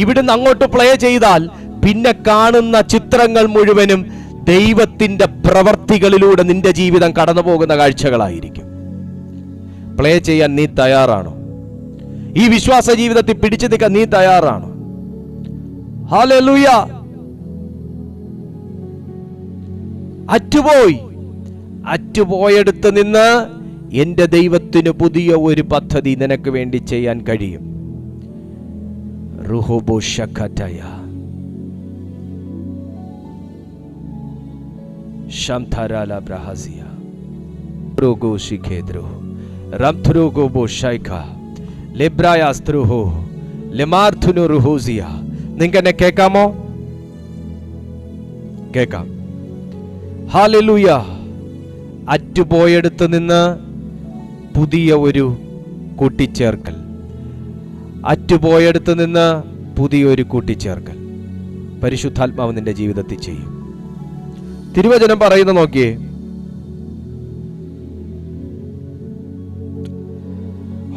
ഇവിടുന്ന് അങ്ങോട്ട് പ്ലേ ചെയ്താൽ പിന്നെ കാണുന്ന ചിത്രങ്ങൾ മുഴുവനും ദൈവത്തിന്റെ പ്രവർത്തികളിലൂടെ നിന്റെ ജീവിതം കടന്നു പോകുന്ന കാഴ്ചകളായിരിക്കും. പ്ലേ ചെയ്യാൻ നീ തയ്യാറാണോ? ഈ വിശ്വാസ ജീവിതത്തിൽ പിടിച്ചു നിൽക്കാൻ നീ തയ്യാറാണോ? ഹല്ലേലൂയ. അറ്റുപോയെടുത്ത് നിന്ന് എന്റെ ദൈവത്തിന് പുതിയ ഒരു പദ്ധതി നിനക്ക് വേണ്ടി ചെയ്യാൻ കഴിയും. നിങ്ങൾക്ക് എന്നെ കേൾക്കാമോ? കേൾക്കാം. ഹല്ലേലൂയ. അറ്റുപോയെടുത്ത് നിന്ന് പുതിയ ഒരു കൂട്ടിച്ചേർക്കൽ. അറ്റുപോയെടുത്ത് നിന്ന് പുതിയൊരു കൂട്ടിച്ചേർക്കൽ പരിശുദ്ധാത്മാവ് നിന്റെ ജീവിതത്തിൽ ചെയ്യും. തിരുവചനം പറയുന്ന നോക്കിയേ.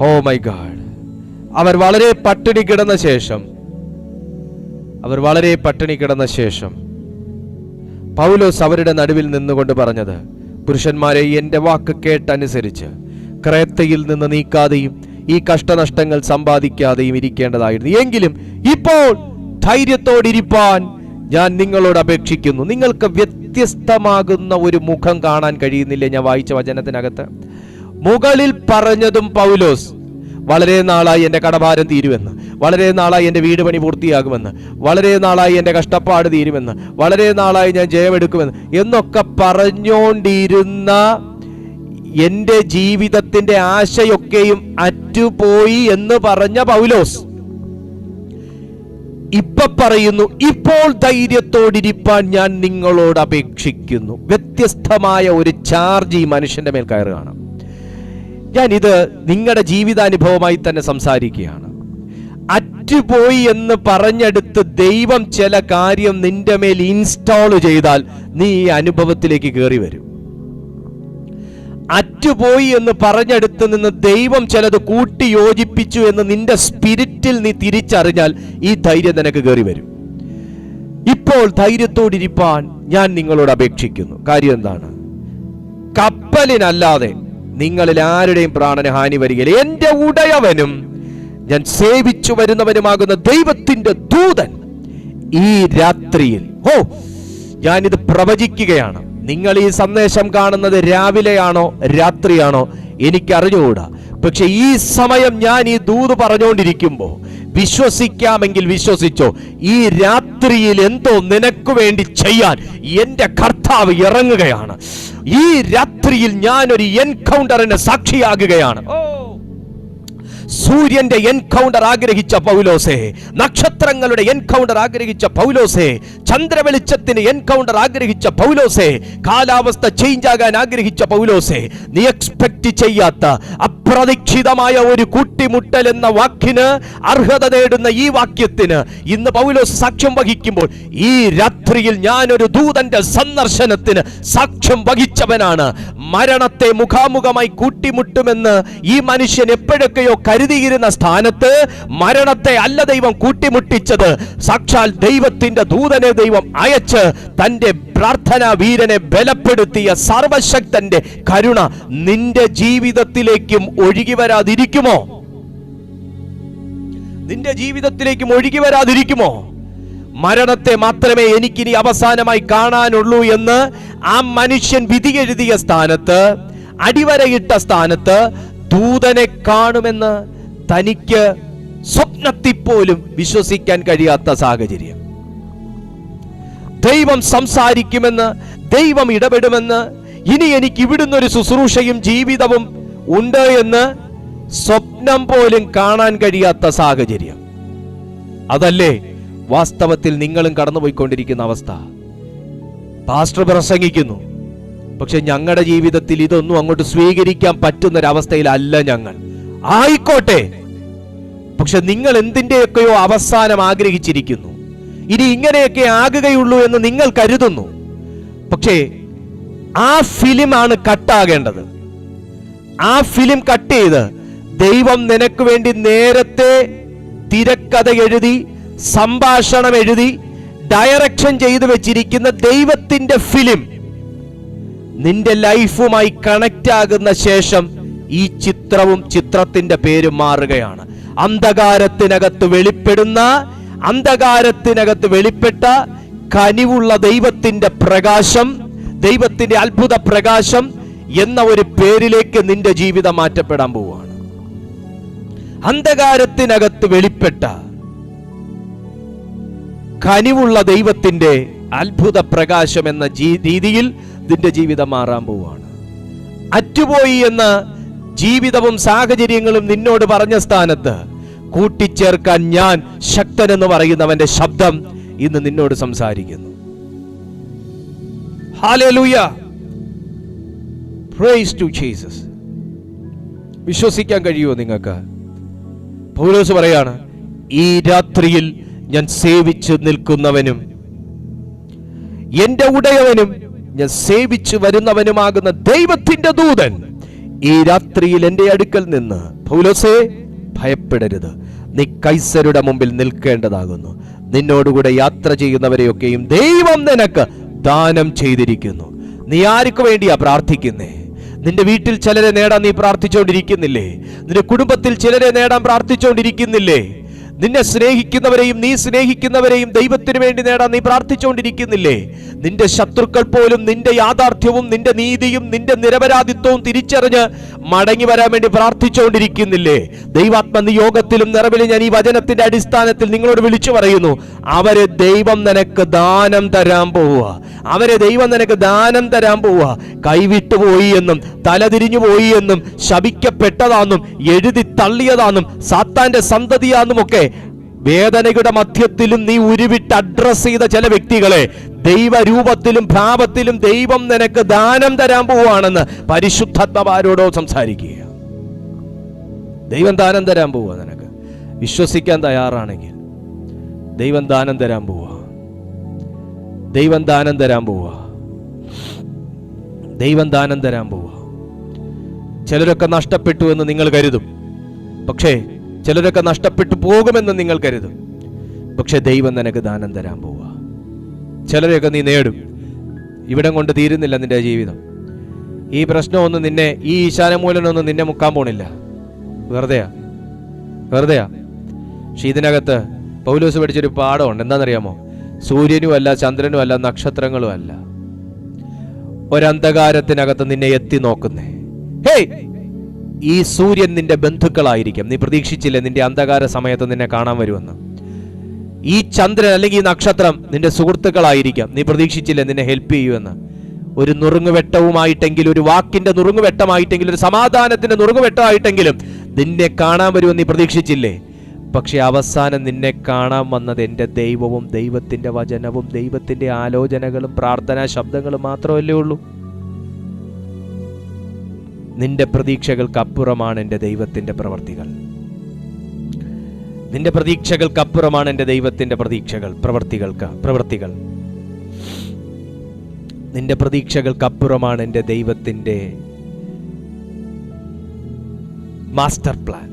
Oh my God. അവർ വളരെ പട്ടിണി കിടന്ന ശേഷം പൗലോസ് അവരുടെ നടുവിൽ നിന്നുകൊണ്ട് പറഞ്ഞത്, പുരുഷന്മാരെ, എന്റെ വാക്ക് കേട്ടനുസരിച്ച് ക്രേത്തയിൽ നിന്ന് നീക്കാതെയും ഈ കഷ്ടനഷ്ടങ്ങൾ സമ്പാദിക്കാതെയും ഇരിക്കേണ്ടതായിരുന്നു. എങ്കിലും ഇപ്പോൾ ധൈര്യത്തോടിരിപ്പാൻ ഞാൻ നിങ്ങളോട് അപേക്ഷിക്കുന്നു. നിങ്ങൾക്ക് വ്യത്യസ്തമാകുന്ന ഒരു മുഖം കാണാൻ കഴിയുന്നില്ലേ? ഞാൻ വായിച്ച വചനത്തിനകത്ത് മുകളിൽ പറഞ്ഞതും പൗലോസ് വളരെ നാളായി എൻ്റെ കടഭാരം തീരുമെന്ന്, വളരെ നാളായി എൻ്റെ വീട് പണി പൂർത്തിയാകുമെന്ന്, വളരെ നാളായി എൻ്റെ കഷ്ടപ്പാട് തീരുമെന്ന്, വളരെ നാളായി ഞാൻ ജയമെടുക്കുമെന്ന് എന്നൊക്കെ പറഞ്ഞുകൊണ്ടിരുന്ന എൻ്റെ ജീവിതത്തിൻ്റെ ആശയൊക്കെയും അറ്റുപോയി എന്ന് പറഞ്ഞ പൗലോസ് ഇപ്പൊ പറയുന്നു, ഇപ്പോൾ ധൈര്യത്തോടിരിപ്പാൻ ഞാൻ നിങ്ങളോട് അപേക്ഷിക്കുന്നു. വ്യത്യസ്തമായ ഒരു ചാർജ് ഈ മനുഷ്യന്റെ മേൽ കയറുകയാണ്. ഞാനിത് നിങ്ങളുടെ ജീവിതാനുഭവമായി തന്നെ സംസാരിക്കുകയാണ്. അറ്റുപോയി എന്ന് പറഞ്ഞെടുത്ത് ദൈവം ചില കാര്യം നിന്റെ മേൽ ഇൻസ്റ്റാൾ ചെയ്താൽ നീ ഈ അനുഭവത്തിലേക്ക് കയറി വരും. അറ്റുപോയി എന്ന് പറഞ്ഞെടുത്ത് നിന്ന് ദൈവം ചിലത് കൂട്ടി യോജിപ്പിച്ചു എന്ന് നിന്റെ സ്പിരിറ്റിൽ നീ തിരിച്ചറിഞ്ഞാൽ ഈ ധൈര്യം നിനക്ക് കയറി വരും. ഇപ്പോൾ ധൈര്യത്തോടിരിപ്പാൻ ഞാൻ നിങ്ങളോട് അപേക്ഷിക്കുന്നു. കാര്യം എന്താണ്? കപ്പലിനല്ലാതെ നിങ്ങളിൽ ആരുടെയും പ്രാണന് ഹാനി വരികയില്ല. എന്റെ ഉടയവനും ഞാൻ സേവിച്ചു വരുന്നവനുമാകുന്ന ദൈവത്തിന്റെ ദൂതൻ ഈ രാത്രിയിൽ, ഞാനിത് പ്രവചിക്കുകയാണ്. നിങ്ങൾ ഈ സന്ദേശം കാണുന്നത് രാവിലെയാണോ രാത്രിയാണോ എനിക്കറിഞ്ഞുകൂടാ. പക്ഷെ ഈ സമയം ഞാൻ ഈ ദൂത് പറഞ്ഞുകൊണ്ടിരിക്കുമ്പോൾ വിശ്വസിക്കാമെങ്കിൽ വിശ്വസിച്ചോ, ഈ രാത്രിയിൽ എന്തോ നിനക്ക് വേണ്ടി ചെയ്യാൻ എന്റെ കർത്താവ് ഇറങ്ങുകയാണ്. ഈ രാത്രിയിൽ ഞാനൊരു എൻകൗണ്ടറിന് സാക്ഷിയാകുകയാണ്. സൂര്യന്റെ എൻകൗണ്ടർ ആഗ്രഹിച്ച പൗലോസേ, നക്ഷത്രങ്ങളുടെ എൻകൗണ്ടർ ആഗ്രഹിച്ച പൗലോസേ, ചന്ദ്രവെളിച്ചത്തിന് എൻകൗണ്ടർ ആഗ്രഹിച്ച പൗലോസേ, കാലാവസ്ഥ ചേഞ്ച് ആകാൻ ആഗ്രഹിച്ച പൗലോസേ, നീ എക്സ്പെക്ട് ചെയ്യാത്ത അപ്രതീക്ഷിതമായ ഒരു കൂട്ടിമുട്ടൽ എന്ന വാക്കിന് അർഹത നേടുന്ന ഈ വാക്യത്തിന് ഇന്ന് പൗലോസ് സാക്ഷ്യം വഹിക്കുമ്പോൾ, ഈ രാത്രിയിൽ ഞാനൊരു ദൂതന്റെ സന്ദർശനത്തിന് സാക്ഷ്യം വഹിച്ചവനാണ്. മരണത്തെ മുഖാമുഖമായി കൂട്ടിമുട്ടുമെന്ന് ഈ മനുഷ്യൻ എപ്പോഴൊക്കെയോ കരുതിയിരുന്ന സ്ഥാനത്ത് മരണത്തെ അല്ല ദൈവം കൂട്ടിമുട്ടിച്ചത്. സാക്ഷാൽ ദൈവത്തിന്റെ ദൂതനെ ദൈവം അയച്ച് തന്റെ പ്രാർത്ഥനാ വീരനെ ബലപ്പെടുത്തിയ സർവശക്തന്റെ കരുണ നിന്റെ ജീവിതത്തിലേക്കും ഒഴുകി വരാതിരിക്കുമോ? നിന്റെ ജീവിതത്തിലേക്കും ഒഴുകി വരാതിരിക്കുമോ? മരണത്തെ മാത്രമേ എനിക്കിനി അവസാനമായി കാണാനുള്ളൂ എന്ന് ആ മനുഷ്യൻ വിധി എഴുതിയ സ്ഥാനത്ത്, അടിവരയിട്ട സ്ഥാനത്ത് ദൂതനെ കാണുമെന്ന് തനിക്ക് സ്വപ്നത്തിൽ പോലും വിശ്വസിക്കാൻ കഴിയാത്ത സാഹചര്യം. ദൈവം സംസാരിക്കുമെന്ന്, ദൈവം ഇടപെടുമെന്ന്, ഇനി എനിക്ക് ഇവിടുന്ന് ഒരു ശുശ്രൂഷയും ജീവിതവും ഉണ്ട് എന്ന് സ്വപ്നം പോലും കാണാൻ കഴിയാത്ത സാഹചര്യം. അതല്ലേ വാസ്തവത്തിൽ നിങ്ങളും കടന്നുപോയിക്കൊണ്ടിരിക്കുന്ന അവസ്ഥ. പാസ്റ്റർ പ്രസംഗിക്കുന്നു, പക്ഷെ ഞങ്ങളുടെ ജീവിതത്തിൽ ഇതൊന്നും അങ്ങോട്ട് സ്വീകരിക്കാൻ പറ്റുന്നൊരവസ്ഥയിലല്ല ഞങ്ങൾ. ആയിക്കോട്ടെ, പക്ഷെ നിങ്ങൾ എന്തിന്റെയൊക്കെയോ അവസാനം ആഗ്രഹിച്ചിരിക്കുന്നു. ഇനി ഇങ്ങനെയൊക്കെ ആകുകയുള്ളൂ എന്ന് നിങ്ങൾ കരുതുന്നു. പക്ഷേ ആ ഫിലിമാണ് കട്ടാകേണ്ടത്. ആ ഫിലിം കട്ട് ചെയ്ത് ദൈവം നിനക്ക് വേണ്ടി നേരത്തെ തിരക്കഥ എഴുതി സംഭാഷണം എഴുതി ഡയറക്ഷൻ ചെയ്തു വെച്ചിരിക്കുന്ന ദൈവത്തിന്റെ ഫിലിം നിന്റെ ലൈഫുമായി കണക്റ്റ് ആകുന്ന ശേഷം ഈ ചിത്രത്തിന്റെ പേര് മാറുകയാണ്. അന്ധകാരത്തിനകത്ത് വെളിപ്പെട്ട കനിവുള്ള ദൈവത്തിന്റെ പ്രകാശം, ദൈവത്തിന്റെ അത്ഭുത പ്രകാശം എന്ന ഒരു പേരിലേക്ക് നിന്റെ ജീവിതം മാറ്റപ്പെടാൻ പോവുകയാണ്. അന്ധകാരത്തിനകത്ത് വെളിപ്പെട്ട കനിവുള്ള ദൈവത്തിന്റെ അത്ഭുത പ്രകാശം എന്ന രീതിയിൽ നിന്റെ ജീവിതം മാറാൻ പോവുകയാണ്. അറ്റുപോയി എന്ന ജീവിതവും സാഹചര്യങ്ങളും നിന്നോട് പറഞ്ഞ സ്ഥാനത്ത് കൂട്ടിച്ചേർക്കാൻ ഞാൻ ശക്തൻ എന്ന് പറയുന്നവന്റെ ശബ്ദം ഇന്ന് നിന്നോട് സംസാരിക്കുന്നു. Hallelujah, praise to Jesus. വിശ്വസിക്കാൻ കഴിയുമോ നിങ്ങൾക്ക്? പൗലോസ് പറയാണ്, ഈ രാത്രിയിൽ ഞാൻ സേവിച്ചു നിൽക്കുന്നവനും എന്റെ ഉടയവനും ഞാൻ സേവിച്ചു വരുന്നവനുമാകുന്ന ദൈവത്തിന്റെ ദൂതൻ ഈ രാത്രിയിൽ എന്റെ അടുക്കൽ നിന്ന്, പൗലോസേ ഭയപ്പെടരുത്, നീ കൈസരുടെ മുമ്പിൽ നിൽക്കേണ്ടതാകുന്നു. നിന്നോടുകൂടെ യാത്ര ചെയ്യുന്നവരെയൊക്കെയും ദൈവം നിനക്ക് ദാനം ചെയ്തിരിക്കുന്നു. നീ ആർക്ക് വേണ്ടിയാ പ്രാർത്ഥിക്കുന്നേ? നിന്റെ വീട്ടിൽ ചിലരെ നേടാൻ നീ പ്രാർത്ഥിച്ചുകൊണ്ടിരിക്കുന്നില്ലേ? നിന്റെ കുടുംബത്തിൽ ചിലരെ നേടാൻ പ്രാർത്ഥിച്ചുകൊണ്ടിരിക്കുന്നില്ലേ? നിന്നെ സ്നേഹിക്കുന്നവരെയും നീ സ്നേഹിക്കുന്നവരെയും ദൈവത്തിന് വേണ്ടി നേടാൻ നീ പ്രാർത്ഥിച്ചുകൊണ്ടിരിക്കുന്നില്ലേ? നിന്റെ ശത്രുക്കൾ പോലും നിന്റെ യാഥാർത്ഥ്യവും നിന്റെ നീതിയും നിന്റെ നിരപരാധിത്വവും തിരിച്ചറിഞ്ഞ് മടങ്ങി വരാൻ വേണ്ടി പ്രാർത്ഥിച്ചുകൊണ്ടിരിക്കുന്നില്ലേ? ദൈവാത്മ നിയോഗത്തിലും നിറവിലും ഞാൻ ഈ വചനത്തിന്റെ അടിസ്ഥാനത്തിൽ നിങ്ങളോട് വിളിച്ചു പറയുന്നു, അവരെ ദൈവം നിനക്ക് ദാനം തരാൻ പോവുക. കൈവിട്ടുപോയി എന്നും തലതിരിഞ്ഞു പോയി എന്നും ശപിക്കപ്പെട്ടതാന്നും എഴുതി തള്ളിയതാന്നും സാത്താന്റെ സന്തതിയാന്നും ഒക്കെ വേദനയുടെ മധ്യത്തിലും നീ ഉരുവിട്ട് അഡ്രസ് ചെയ്ത ചില വ്യക്തികളെ ദൈവരൂപത്തിലും ഭാവത്തിലും ദൈവം നിനക്ക് ദാനം തരാൻ പോവുകയാണെന്ന് പരിശുദ്ധാത്മാവോടോ സംസാരിക്കുക. ദൈവം ദാനം തരാൻ പോവുക. നിനക്ക് വിശ്വസിക്കാൻ തയ്യാറാണെങ്കിൽ ദൈവം ദാനം തരാൻ പോവുക. ദൈവം ദാനം തരാൻ പോവുക. ദൈവം ദാനം തരാൻ പോവുക. ചിലരൊക്കെ നഷ്ടപ്പെട്ടു എന്ന് നിങ്ങൾ കരുതും, പക്ഷേ ചിലരൊക്കെ നഷ്ടപ്പെട്ടു പോകുമെന്ന് നിങ്ങൾ കരുതും, പക്ഷെ ദൈവം നിനക്ക് ദാനം തരാൻ പോവുക. ചിലരെയൊക്കെ നീ നേടും. ഇവിടം കൊണ്ട് തീരുന്നില്ല നിന്റെ ജീവിതം. ഈ പ്രശ്നമൊന്നും നിന്നെ, ഈ ഈശാനമൂലനൊന്നും നിന്നെ മുക്കാൻ പോണില്ല. വെറുതെയാ. പക്ഷെ ഇതിനകത്ത് പൗലോസ് പഠിച്ചൊരു പാഠമുണ്ട്. എന്താണെന്നറിയാമോ? സൂര്യനും അല്ല, ചന്ദ്രനും അല്ല, നക്ഷത്രങ്ങളും അല്ല, ഒരന്ധകാരത്തിനകത്ത് നിന്നെ എത്തി നോക്കുന്നേ. ഹേയ്, ഈ സൂര്യൻ നിന്റെ ബന്ധുക്കളായിരിക്കും. നീ പ്രതീക്ഷിച്ചില്ലേ നിന്റെ അന്ധകാര സമയത്ത് നിന്നെ കാണാൻ വരുമെന്ന്? ഈ ചന്ദ്രൻ അല്ലെങ്കിൽ ഈ നക്ഷത്രം നിന്റെ സുഹൃത്തുക്കളായിരിക്കാം. നീ പ്രതീക്ഷിച്ചില്ലേ നിന്നെ ഹെൽപ്പ് ചെയ്യുമെന്ന്? ഒരു നുറുങ്ങുവെട്ടവുമായിട്ടെങ്കിലും, ഒരു വാക്കിന്റെ നുറുങ്ങുവെട്ടമായിട്ടെങ്കിലും, ഒരു സമാധാനത്തിന്റെ നുറുങ്ങുവെട്ടമായിട്ടെങ്കിലും നിന്നെ കാണാൻ വരുമെന്ന് നീ പ്രതീക്ഷിച്ചില്ലേ? പക്ഷെ അവസാനം നിന്നെ കാണാൻ വന്നത് എൻ്റെ ദൈവവും ദൈവത്തിന്റെ വചനവും ദൈവത്തിന്റെ ആലോചനകളും പ്രാർത്ഥനാ ശബ്ദങ്ങളും മാത്രമല്ലേ ഉള്ളൂ. നിന്റെ പ്രതീക്ഷകൾക്കപ്പുറമാണ് എൻ്റെ ദൈവത്തിന്റെ പ്രവർത്തികൾ. നിന്റെ പ്രതീക്ഷകൾക്കപ്പുറമാണ് എൻ്റെ ദൈവത്തിന്റെ പ്രവർത്തികൾ. നിന്റെ പ്രതീക്ഷകൾക്കപ്പുറമാണ് എൻ്റെ ദൈവത്തിന്റെ മാസ്റ്റർ പ്ലാൻ.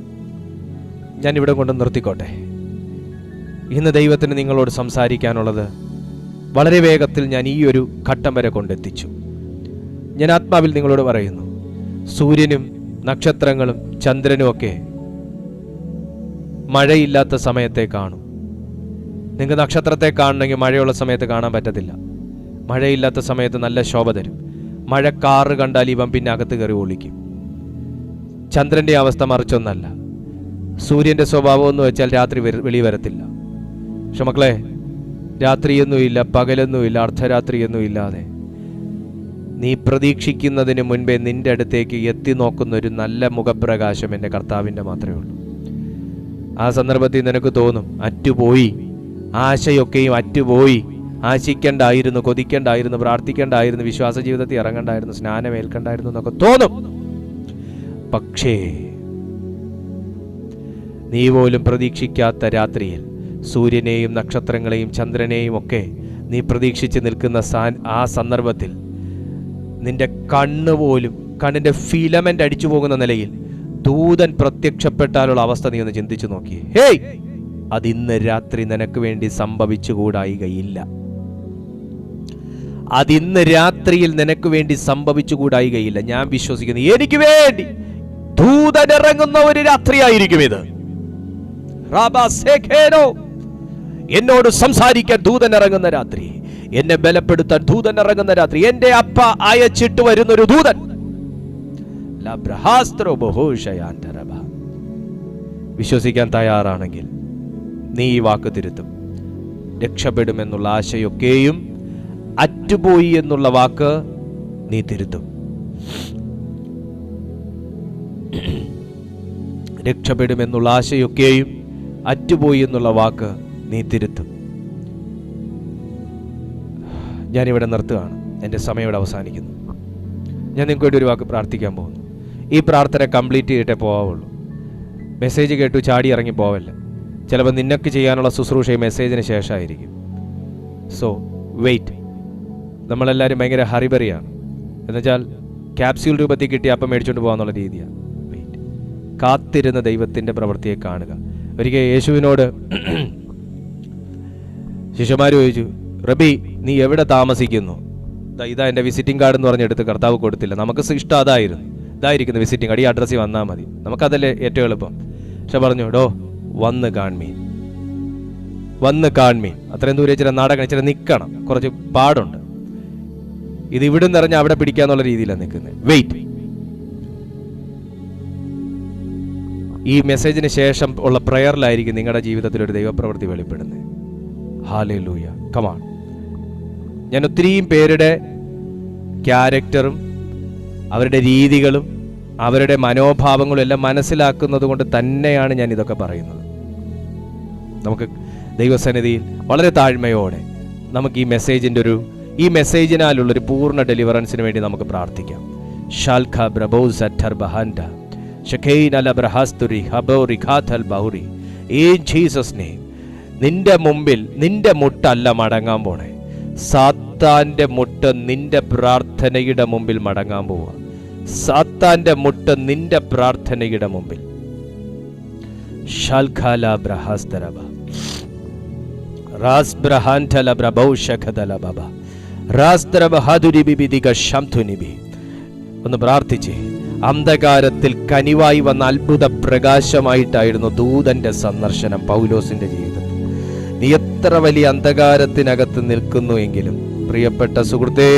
ഞാൻ ഇവിടെ കൊണ്ട് നിർത്തിക്കോട്ടെ. ഇന്ന് ദൈവത്തിന് നിങ്ങളോട് സംസാരിക്കാനുള്ളത് വളരെ വേഗത്തിൽ ഞാൻ ഈ ഒരു ഘട്ടം വരെ കൊണ്ടെത്തിച്ചു. ഞാൻ ആത്മാവിൽ നിങ്ങളോട് പറയുന്നു, സൂര്യനും നക്ഷത്രങ്ങളും ചന്ദ്രനും ഒക്കെ മഴയില്ലാത്ത സമയത്തെ കാണും. നിങ്ങൾക്ക് നക്ഷത്രത്തെ കാണണമെങ്കിൽ മഴയുള്ള സമയത്ത് കാണാൻ പറ്റത്തില്ല. മഴയില്ലാത്ത സമയത്ത് നല്ല ശോഭ തരും. മഴക്കാറ് കണ്ടാൽ ഇവൻ പിന്നെ അകത്ത് കയറി ഒളിക്കും. ചന്ദ്രന്റെ അവസ്ഥ മറിച്ചൊന്നല്ല. സൂര്യന്റെ സ്വഭാവം എന്ന് വെച്ചാൽ രാത്രി വെളി വരത്തില്ല. പക്ഷെ മക്കളെ, രാത്രിയൊന്നുമില്ല, പകലൊന്നുമില്ല, അർദ്ധരാത്രിയൊന്നും ഇല്ലാതെ നീ പ്രതീക്ഷിക്കുന്നതിന് മുൻപേ നിന്റെ അടുത്തേക്ക് എത്തി നോക്കുന്ന ഒരു നല്ല മുഖപ്രകാശം എൻ്റെ കർത്താവിൻ്റെ മാത്രമേ ഉള്ളൂ. ആ സന്ദർഭത്തിൽ നിനക്ക് തോന്നും, അറ്റുപോയി, ആശയൊക്കെയും അറ്റുപോയി, ആശിക്കണ്ടായിരുന്നു, കൊതിക്കണ്ടായിരുന്നു, പ്രാർത്ഥിക്കണ്ടായിരുന്നു, വിശ്വാസ ജീവിതത്തിൽ ഇറങ്ങണ്ടായിരുന്നു, സ്നാനമേൽക്കണ്ടായിരുന്നു എന്നൊക്കെ തോന്നും. പക്ഷേ നീ പോലും പ്രതീക്ഷിക്കാത്ത രാത്രിയിൽ സൂര്യനെയും നക്ഷത്രങ്ങളെയും ചന്ദ്രനെയും ഒക്കെ നീ പ്രതീക്ഷിച്ച് നിൽക്കുന്ന ആ സന്ദർഭത്തിൽ നിന്റെ കണ്ണിന്റെ ഫിലമെന്റ് അടിച്ചു പോകുന്ന നിലയിൽ ദൂതൻ പ്രത്യക്ഷപ്പെട്ടാലുള്ള അവസ്ഥ നീ ഒന്ന് ചിന്തിച്ചു നോക്കിയേ. ഹേയ്, അതിന്ന് രാത്രി നിനക്ക് വേണ്ടി സംഭവിച്ചുകൂടായികയില്ല. അതിന്ന് രാത്രിയിൽ നിനക്ക് വേണ്ടി സംഭവിച്ചുകൂടായികയില്ല. ഞാൻ വിശ്വസിക്കുന്നു എനിക്ക് വേണ്ടി ദൂതൻ ഇറങ്ങുന്ന ഒരു രാത്രിയായിരിക്കും ഇത്. എന്നോട് സംസാരിക്കാൻ ദൂതൻ ഇറങ്ങുന്ന രാത്രി, എന്നെ ബലപ്പെടുത്താൻ ദൂതൻ ഇറങ്ങുന്ന രാത്രി, എന്റെ അപ്പ അയച്ചിട്ട് വരുന്നൊരു ദൂതൻ. വിശ്വസിക്കാൻ തയ്യാറാണെങ്കിൽ നീ ഈ വാക്ക് തിരുത്തും. രക്ഷപ്പെടുമെന്നുള്ള ആശയൊക്കെയും അറ്റുപോയി എന്നുള്ള വാക്ക് നീ തിരുത്തും. രക്ഷപ്പെടുമെന്നുള്ള ആശയൊക്കെയും അറ്റുപോയി എന്നുള്ള വാക്ക് നീ തിരുത്തും. ഞാനിവിടെ നിർത്തുകയാണ്. എൻ്റെ സമയം ഇവിടെ അവസാനിക്കുന്നു. ഞാൻ നിങ്ങൾക്ക് വേണ്ടി ഒരു വാക്ക് പ്രാർത്ഥിക്കാൻ പോകുന്നു. ഈ പ്രാർത്ഥന കംപ്ലീറ്റ് ചെയ്തിട്ടേ പോവുള്ളൂ. മെസ്സേജ് കേട്ടു ചാടി ഇറങ്ങി പോവല്ല. ചിലപ്പോൾ നിനക്ക് ചെയ്യാനുള്ള ശുശ്രൂഷ ഈ മെസ്സേജിന് ശേഷമായിരിക്കും. So wait. നമ്മളെല്ലാവരും ഭയങ്കര ഹറിബറിയാണ്. എന്നുവെച്ചാൽ ക്യാപ്സ്യൂൾ രൂപത്തിൽ കിട്ടി അപ്പം മേടിച്ചുകൊണ്ട് പോകാന്നുള്ള രീതിയാണ്. വെയിറ്റ്. കാത്തിരുന്ന ദൈവത്തിൻ്റെ പ്രവൃത്തിയെ കാണുക. ഒരിക്കൽ യേശുവിനോട് ശിഷ്യന്മാർ ചോദിച്ചു, റബി നീ എവിടെ താമസിക്കുന്നു? ഇതാ എൻ്റെ വിസിറ്റിംഗ് കാർഡ് എന്ന് പറഞ്ഞെടുത്ത് കർത്താവ് കൊടുത്തില്ല. നമുക്ക് ഇഷ്ടം അതായിരുന്നു. ഇതായിരിക്കുന്നു വിസിറ്റിംഗ് കാർഡ്, ഈ അഡ്രസ്സിൽ വന്നാൽ മതി, നമുക്കതല്ലേ ഏറ്റവും എളുപ്പം. പക്ഷെ പറഞ്ഞു, ഡോ വന്ന് കാൺമീൻ, വന്ന് കാൺമീൻ. അത്രയും ദൂരം ഇച്ചിരി നടക്കണം, ഇച്ചിരി നിൽക്കണം, കുറച്ച് പാടുണ്ട്. ഇത് ഇവിടെ നിറഞ്ഞ അവിടെ പിടിക്കാന്നുള്ള രീതിയിലാണ് നിൽക്കുന്നത്. വെയിറ്റ്. ഈ മെസ്സേജിന് ശേഷം ഉള്ള പ്രയറിലായിരിക്കും നിങ്ങളുടെ ജീവിതത്തിൽ ഒരു ദൈവപ്രവൃത്തി വെളിപ്പെടുന്നത്. ഹല്ലേലൂയ. Come on. ഞാൻ ഒത്തിരിയും പേരുടെ ക്യാരക്ടറും അവരുടെ രീതികളും അവരുടെ മനോഭാവങ്ങളും എല്ലാം മനസ്സിലാക്കുന്നത് കൊണ്ട് തന്നെയാണ് ഞാൻ ഇതൊക്കെ പറയുന്നത്. നമുക്ക് ദൈവസന്നിധിയിൽ വളരെ താഴ്മയോടെ നമുക്ക് ഈ മെസ്സേജിനാലുള്ളൊരു പൂർണ്ണ ഡെലിവറൻസിന് വേണ്ടി നമുക്ക് പ്രാർത്ഥിക്കാം. ഷാൽഖ ബ്രബോസ് അറ്റർ ബഹാൻഡ ഷഖൈൻ അല ബ്രഹാസ്തുരി ഹബോറി ഖാഥൽ ബൗറി. In Jesus name. നിന്റെ മുമ്പിൽ നിന്റെ മുട്ടല്ല മടങ്ങാൻ പോണേ. സാത്താന്റെ മുട്ട് നിന്റെ പ്രാർത്ഥനയുടെ മുമ്പിൽ മടങ്ങാൻ പോവുക. സാത്താന്റെ മുട്ട് നിന്റെ പ്രാർത്ഥനയുടെ മുമ്പിൽ. ഷാൽഖാല ബ്രഹാസ്തരബ റാസ് ബ്രഹാൻതല ബ്രബൗഷഖദല ബബ റാസ്തരബ ഹദുരി ബിബിദിക ശംതുനിബി. ഒന്ന് പ്രാർത്ഥിച്ചേ. അന്ധകാരത്തിൽ കനിവായി വന്ന അത്ഭുത പ്രകാശമായിട്ടായിരുന്നു ദൂതന്റെ സന്ദർശനം പൗലോസിന്റെ ജീവിതത്തിൽ. നീ എത്ര വലിയ അന്ധകാരത്തിനകത്ത് നിൽക്കുന്നു എങ്കിലും പ്രിയപ്പെട്ട സുഹൃത്തേ,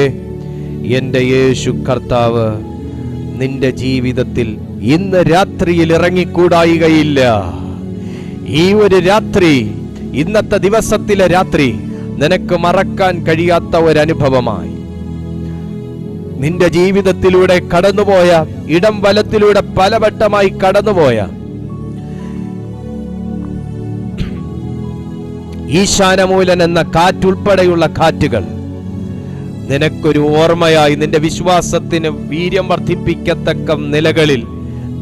എൻ്റെ യേശു കർത്താവ് നിന്റെ ജീവിതത്തിൽ ഇന്ന് രാത്രിയിൽ ഇറങ്ങിക്കൂടായികയില്ല. ഈ ഒരു രാത്രി, ഇന്നത്തെ ദിവസത്തിലെ രാത്രി നിനക്ക് മറക്കാൻ കഴിയാത്ത ഒരനുഭവമായി നിന്റെ ജീവിതത്തിലൂടെ കടന്നുപോയ, ഇടം വലത്തിലൂടെ പലവട്ടമായി കടന്നുപോയ ഈശാനമൂലൻ എന്ന കാറ്റുൾപ്പെടെയുള്ള കാറ്റുകൾ നിനക്കൊരു ഓർമ്മയായി നിന്റെ വിശ്വാസത്തിന് വീര്യം വർദ്ധിപ്പിക്കത്തക്ക നിലകളിൽ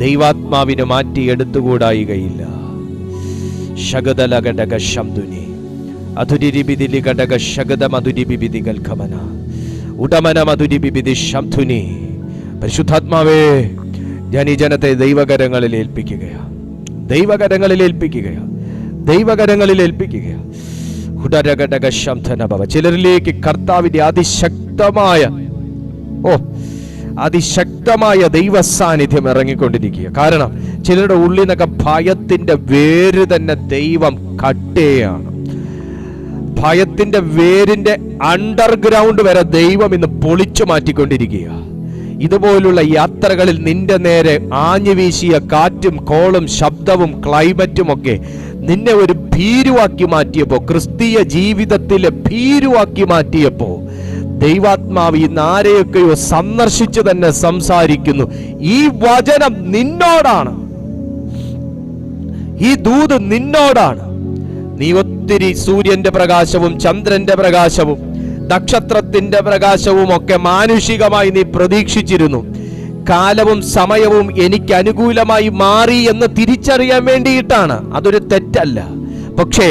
ദൈവാത്മാവിന് മാറ്റിയെടുത്തുകൂടായികയില്ല. ശഗദലഘടക ശംദുനി അധുരിബിദിലി ഘടക ശഗദ മധുരിബിദികൾ ഖമന ഉടമന മധുരിബിദി ശംദുനി. പരിശുദ്ധാത്മാവേ, ഞാൻ ഈ ജനത്തെ ദൈവകരങ്ങളിൽ ഏൽപ്പിക്കുകയാണ്, ദൈവകരങ്ങളിൽ ഏൽപ്പിക്കുകയാണ്, ദൈവകരങ്ങളിൽ ഏൽപ്പിക്കുകയാണ്. ഉടരഘടക ശംധന ഭവ. ചിലരിലേക്ക് കർത്താവിന്റെ അതിശക്തമായ ദൈവ സാന്നിധ്യം ഇറങ്ങിക്കൊണ്ടിരിക്കുക. കാരണം ചിലരുടെ ഉള്ളിൽ നിന്നൊക്കെ ഭയത്തിന്റെ വേര് തന്നെ ദൈവം കട്ടയാണ്. ഭയത്തിന്റെ വേരിന്റെ അണ്ടർഗ്രൗണ്ട് വരെ ദൈവം ഇന്ന് പൊളിച്ചു മാറ്റിക്കൊണ്ടിരിക്കുക. ഇതുപോലുള്ള യാത്രകളിൽ നിന്റെ നേരെ ആഞ്ഞു വീശിയ കാറ്റും കോളും ശബ്ദവും ക്ലൈമറ്റും ഒക്കെ നിന്നെ ഒരു ഭീരുവാക്കി മാറ്റിയപ്പോ, ക്രിസ്തീയ ജീവിതത്തിലെ ഭീരുവാക്കി മാറ്റിയപ്പോ, ദൈവാത്മാവ് ഇന്ന് ആരെയൊക്കെയോ സന്ദർശിച്ച് തന്നെ സംസാരിക്കുന്നു. ഈ വചനം നിന്നോടാണ്, ഈ ദൂത് നിന്നോടാണ്. നീ ഒത്തിരി സൂര്യന്റെ പ്രകാശവും ചന്ദ്രന്റെ പ്രകാശവും നക്ഷത്രത്തിന്റെ പ്രകാശവും ഒക്കെ മാനുഷികമായി നീ പ്രതീക്ഷിച്ചിരുന്നു. കാലവും സമയവും എനിക്ക് അനുകൂലമായി മാറി എന്ന് തിരിച്ചറിയാൻ വേണ്ടിയിട്ടാണ്. അതൊരു തെറ്റല്ല. പക്ഷേ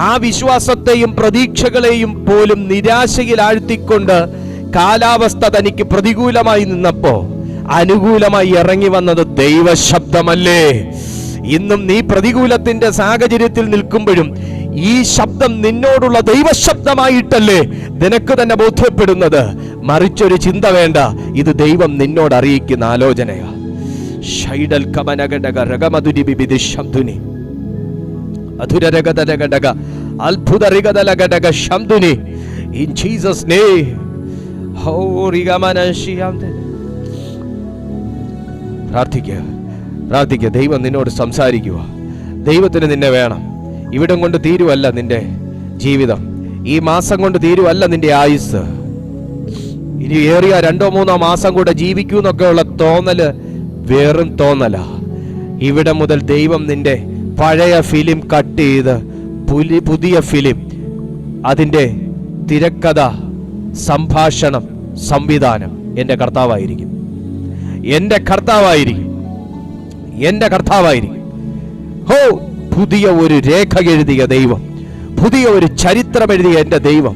ആ വിശ്വാസത്തെയും പ്രതീക്ഷകളെയും പോലും നിരാശയിൽ ആഴ്ത്തിക്കൊണ്ട് കാലാവസ്ഥ തനിക്ക് പ്രതികൂലമായി നിന്നപ്പോ അനുകൂലമായി ഇറങ്ങി വന്നത് ദൈവശബ്ദമല്ലേ? ഇന്നും നീ പ്രതികൂലത്തിന്റെ സാഹചര്യത്തിൽ നിൽക്കുമ്പോഴും ഈ ശബ്ദം നിന്നോടുള്ള ദൈവശബ്ദമായിട്ടല്ലേ നിനക്ക് തന്നെ ബോധ്യപ്പെടുന്നത്. മറിച്ചൊരു ചിന്ത വേണ്ട, ഇത് ദൈവം നിന്നോട് അറിയിക്കുന്ന ആലോചനയാ. ഷൈഡൽ കമനഗടക രഗമധുരി ബിബിദി ശബ്ദുനി അധുരരഗദരഗടക അത്ഭുതരിഗദലഗടക ശബ്ദുനി. In Jesus name. പ്രാർത്ഥിക്കുക. ദൈവം നിന്നോട് സംസാരിക്കുക. ദൈവത്തിന് നിന്നെ വേണം. ഇവിടം കൊണ്ട് തീരുവല്ല നിന്റെ ജീവിതം, ഈ മാസം കൊണ്ട് തീരുവല്ല നിന്റെ ആയുസ്. ഇനി ഏറിയ 2-3 മാസം കൂടെ ജീവിക്കൂ എന്നൊക്കെയുള്ള തോന്നല് വെറും തോന്നല. ഇവിടെ മുതൽ ദൈവം നിന്റെ പഴയ ഫിലിം കട്ട് ചെയ്ത് പുതിയ ഫിലിം, അതിൻ്റെ തിരക്കഥ, സംഭാഷണം, സംവിധാനം എൻ്റെ കർത്താവായിരിക്കും. ഹോ, പുതിയ ഒരു രേഖ എഴുതിയ ദൈവം, പുതിയ ഒരു ചരിത്രം എഴുതിയ എൻ്റെ ദൈവം,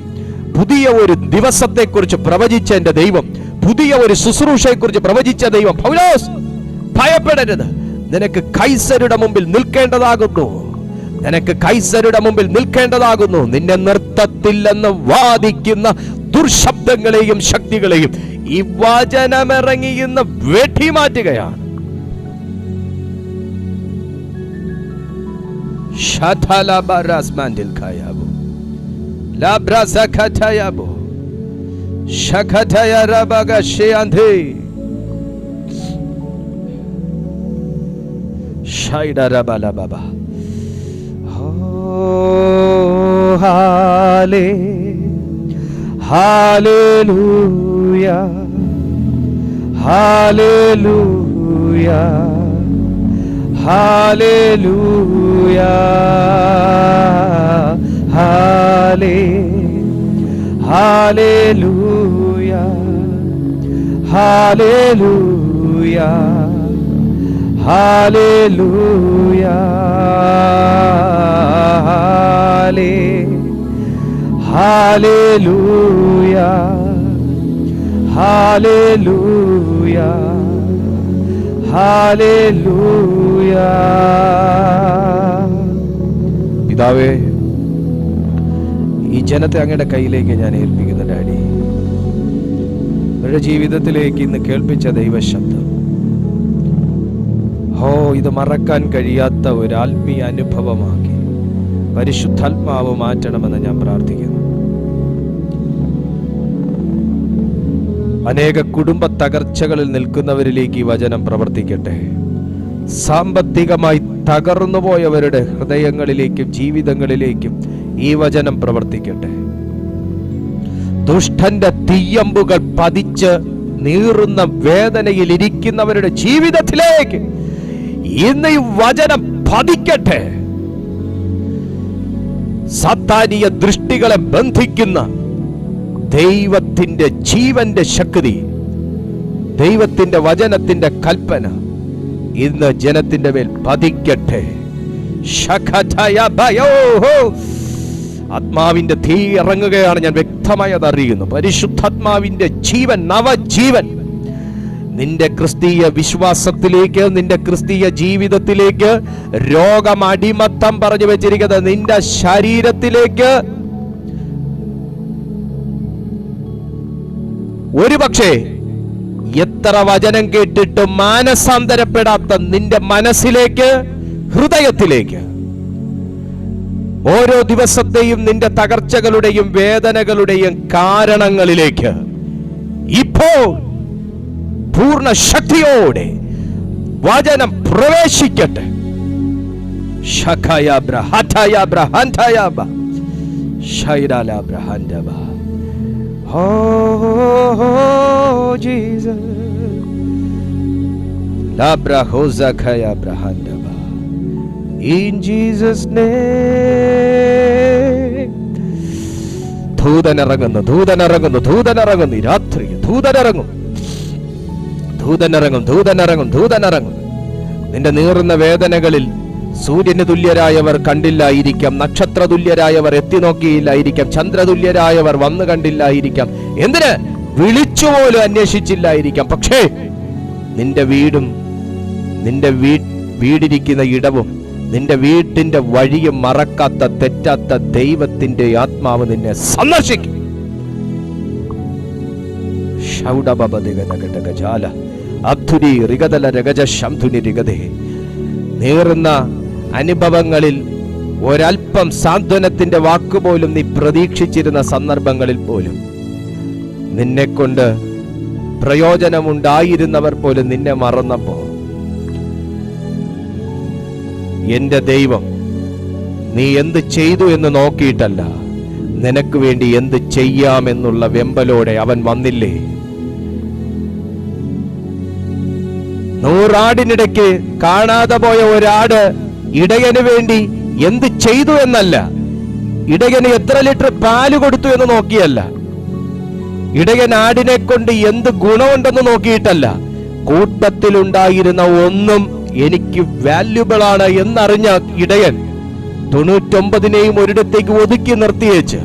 പുതിയ ഒരു ദിവസത്തെക്കുറിച്ച് പ്രവചിച്ച എൻ്റെ ദൈവം, പുതിയ ഒരു ശുശ്രൂഷയെക്കുറിച്ച് പ്രവചിച്ച ദൈവം. പൗലോസ്, ഭയപ്പെടരുത്. നിനക്ക് കൈസരുടെ മുമ്പിൽ നിൽക്കേണ്ടതാകുന്നു. നിന്നെ നിർത്തത്തില്ലെന്ന് വാദിക്കുന്ന ദുർശബ്ദങ്ങളെയും ശക്തികളെയും ഈ വചനമിറങ്ങിയെന്ന് വെട്ടിമാറ്റുകയാണ്. Hallelujah, hallelujah, hallelujah, hallelujah, hallelujah, hallelujah, hallelujah, hallelujah, hallelujah. പിതാവേ, ഈ ജനത്തെ അങ്ങയുടെ കയ്യിലേക്ക് ഞാൻ ഏൽപ്പിക്കുന്നു ഡാഡി. അവരുടെ ജീവിതത്തിലേക്ക് ഇന്ന് കേൾപ്പിച്ച ദൈവശബ്ദം, ഇത് മറക്കാൻ കഴിയാത്ത ഒരു ആത്മീയ അനുഭവമാക്കി പരിശുദ്ധാത്മാവ് മാറ്റണമെന്ന് ഞാൻ പ്രാർത്ഥിക്കുന്നു. അനേക കുടുംബ തകർച്ചകളിൽ നിൽക്കുന്നവരിലേക്ക് ഈ വചനം പ്രവർത്തിക്കട്ടെ. സാമ്പത്തികമായി തകർന്നുപോയവരുടെ ഹൃദയങ്ങളിലേക്കും ജീവിതങ്ങളിലേക്കും ഈ വചനം പ്രവർത്തിക്കട്ടെ. ദുഷ്ടന്റെ തീയമ്പുകൾ പതിച്ച് നീറുന്ന വേദനയിൽ ഇരിക്കുന്നവരുടെ ജീവിതത്തിലേക്ക് ഇന്ന് ഈ വചനം പതിക്കട്ടെ. സാത്താനിയ ദൃഷ്ടികളെ ബന്ധിക്കുന്ന ദൈവത്തിന്റെ ജീവന്റെ ശക്തി, ദൈവത്തിന്റെ വചനത്തിന്റെ കൽപ്പന ഇന്ന് ജനത്തിന്റെ മേൽ പതിക്കട്ടെ. ആത്മാവിന്റെ തീ ഇറങ്ങുകയാണ്. ഞാൻ വ്യക്തമായി അത് അറിയുന്നു. പരിശുദ്ധാത്മാവിന്റെ ജീവൻ, നവജീവൻ നിന്റെ ക്രിസ്തീയ വിശ്വാസത്തിലേക്ക്, നിന്റെ ക്രിസ്തീയ ജീവിതത്തിലേക്ക്, രോഗം അടിമത്തം പറഞ്ഞു വെച്ചിരിക്കുന്നത് നിന്റെ ശരീരത്തിലേക്ക്, ഒരുപക്ഷെ എത്ര വചനം കേട്ടിട്ടും മാനസാന്തരപ്പെടാത്ത നിന്റെ മനസ്സിലേക്ക്, ഹൃദയത്തിലേക്ക്, ഓരോ ദിവസത്തെയും നിന്റെ തകർച്ചകളുടെയും വേദനകളുടെയും കാരണങ്ങളിലേക്ക് ഇപ്പോൾ പൂർണ്ണ ശക്തിയോടെ വചനം പ്രവേശിക്കട്ടെ. In Jesus' name. ദൂതനിറങ്ങുന്നു. രാത്രി ദൂതനിറങ്ങും. നിന്റെ നീറുന്ന വേദനകളിൽ സൂര്യന് തുല്യരായവർ കണ്ടില്ലായിരിക്കാം, നക്ഷത്ര തുല്യരായവർ എത്തി നോക്കിയില്ലായിരിക്കാം, ചന്ദ്രതുല്യരായവർ വന്നു കണ്ടില്ലായിരിക്കാം, എന്തിന് വിളിച്ചുപോലും അന്വേഷിച്ചില്ലായിരിക്കാം. പക്ഷേ നിന്റെ വീടും നിന്റെ വീടിരിക്കുന്ന ഇടവും നിന്റെ വീട്ടിന്റെ വഴിയും മറക്കാത്ത തെറ്റാത്ത ദൈവത്തിന്റെ ആത്മാവ് നിന്നെ സന്ദർശിക്കും. നേറുന്ന അനുഭവങ്ങളിൽ ഒരൽപ്പം സാന്ത്വനത്തിന്റെ വാക്കുപോലും നീ പ്രതീക്ഷിച്ചിരുന്ന സന്ദർഭങ്ങളിൽ പോലും നിന്നെക്കൊണ്ട് പ്രയോജനമുണ്ടായിരുന്നവർ പോലും നിന്നെ മറന്നപ്പോ എന്റെ ദൈവം നീ എന്ത് ചെയ്തു എന്ന് നോക്കിയിട്ടല്ല, നിനക്ക് വേണ്ടി എന്ത് ചെയ്യാമെന്നുള്ള വെമ്പലോടെ അവൻ വന്നില്ലേ. 100 ആടിനിടയ്ക്ക് കാണാതെ പോയ ഒരാട് ഇടയന് വേണ്ടി എന്ത് ചെയ്തു എന്നല്ല, ഇടയന് എത്ര ലിറ്റർ പാല് കൊടുത്തു എന്ന് നോക്കിയല്ല, ഇടയൻ ആടിനെ കൊണ്ട് എന്ത് ഗുണമുണ്ടെന്ന് നോക്കിയിട്ടല്ല, കൂട്ടത്തിലുണ്ടായിരുന്ന ഒന്നും എനിക്ക് വാല്യുബിൾ ആണ് എന്നറിഞ്ഞ ഇടയൻ 99നെയും ഒരിടത്തേക്ക് ഒതുക്കി നിർത്തിയേച്ച്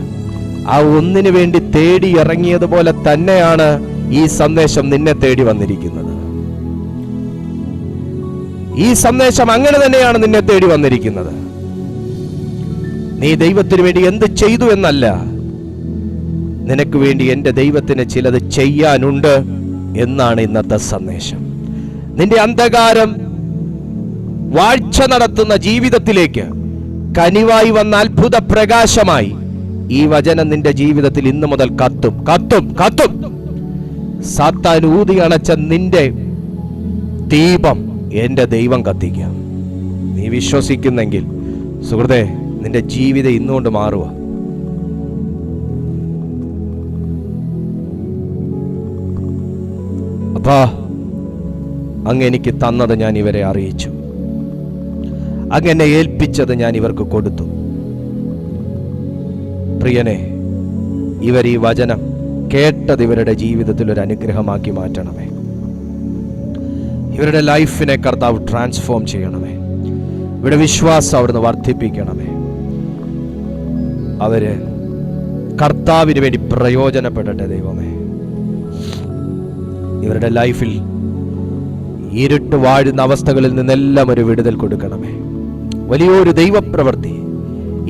ആ ഒന്നിനു വേണ്ടി തേടി ഇറങ്ങിയതുപോലെ തന്നെയാണ് ഈ സന്ദേശം നിന്നെ തേടി വന്നിരിക്കുന്നത്. ഈ സന്ദേശം അങ്ങനെ തന്നെയാണ് നിന്നെ തേടി വന്നിരിക്കുന്നത്. നീ ദൈവത്തിന് വേണ്ടി എന്ത് ചെയ്തു എന്നല്ല, നിനക്ക് വേണ്ടി എന്റെ ദൈവത്തിന് ചിലത് ചെയ്യാനുണ്ട് എന്നാണ് ഇന്നത്തെ സന്ദേശം. നിന്റെ അന്ധകാരം വാഴ്ച നടത്തുന്ന ജീവിതത്തിലേക്ക് കനിവായി വന്ന അത്ഭുത പ്രകാശമായി ഈ വചനം നിന്റെ ജീവിതത്തിൽ ഇന്നു മുതൽ കത്തും കത്തും കത്തും. സാത്താൻ ഊതി അണച്ച നിന്റെ ദീപം എന്റെ ദൈവം കത്തിക്കാം. നീ വിശ്വസിക്കുന്നെങ്കിൽ സുഹൃത്തെ, നിന്റെ ജീവിതം ഇന്നുകൊണ്ട് മാറുക. അപ്പാ, അങ്ങ് എനിക്ക് തന്നത് ഞാൻ ഇവരെ അറിയിച്ചു, അങ്ങനെ ഏൽപ്പിച്ചത് ഞാൻ ഇവർക്ക് കൊടുത്തു. പ്രിയനെ, ഇവർ ഈ വചനം കേട്ടത് ഇവരുടെ ജീവിതത്തിൽ ഒരു അനുഗ്രഹമാക്കി മാറ്റണമേ. ഇവരുടെ ലൈഫിനെ കർത്താവ് ട്രാൻസ്ഫോം ചെയ്യണമേ. ഇവരുടെ വിശ്വാസം അവിടുന്ന് വർദ്ധിപ്പിക്കണമേ. അവര് കർത്താവിന് വേണ്ടി പ്രയോജനപ്പെടട്ടെ ദൈവമേ. ഇവരുടെ ലൈഫിൽ ഇരുട്ട് വാഴുന്ന അവസ്ഥകളിൽ നിന്നെല്ലാം ഒരു വിടുതൽ കൊടുക്കണമേ. വലിയൊരു ദൈവപ്രവൃത്തി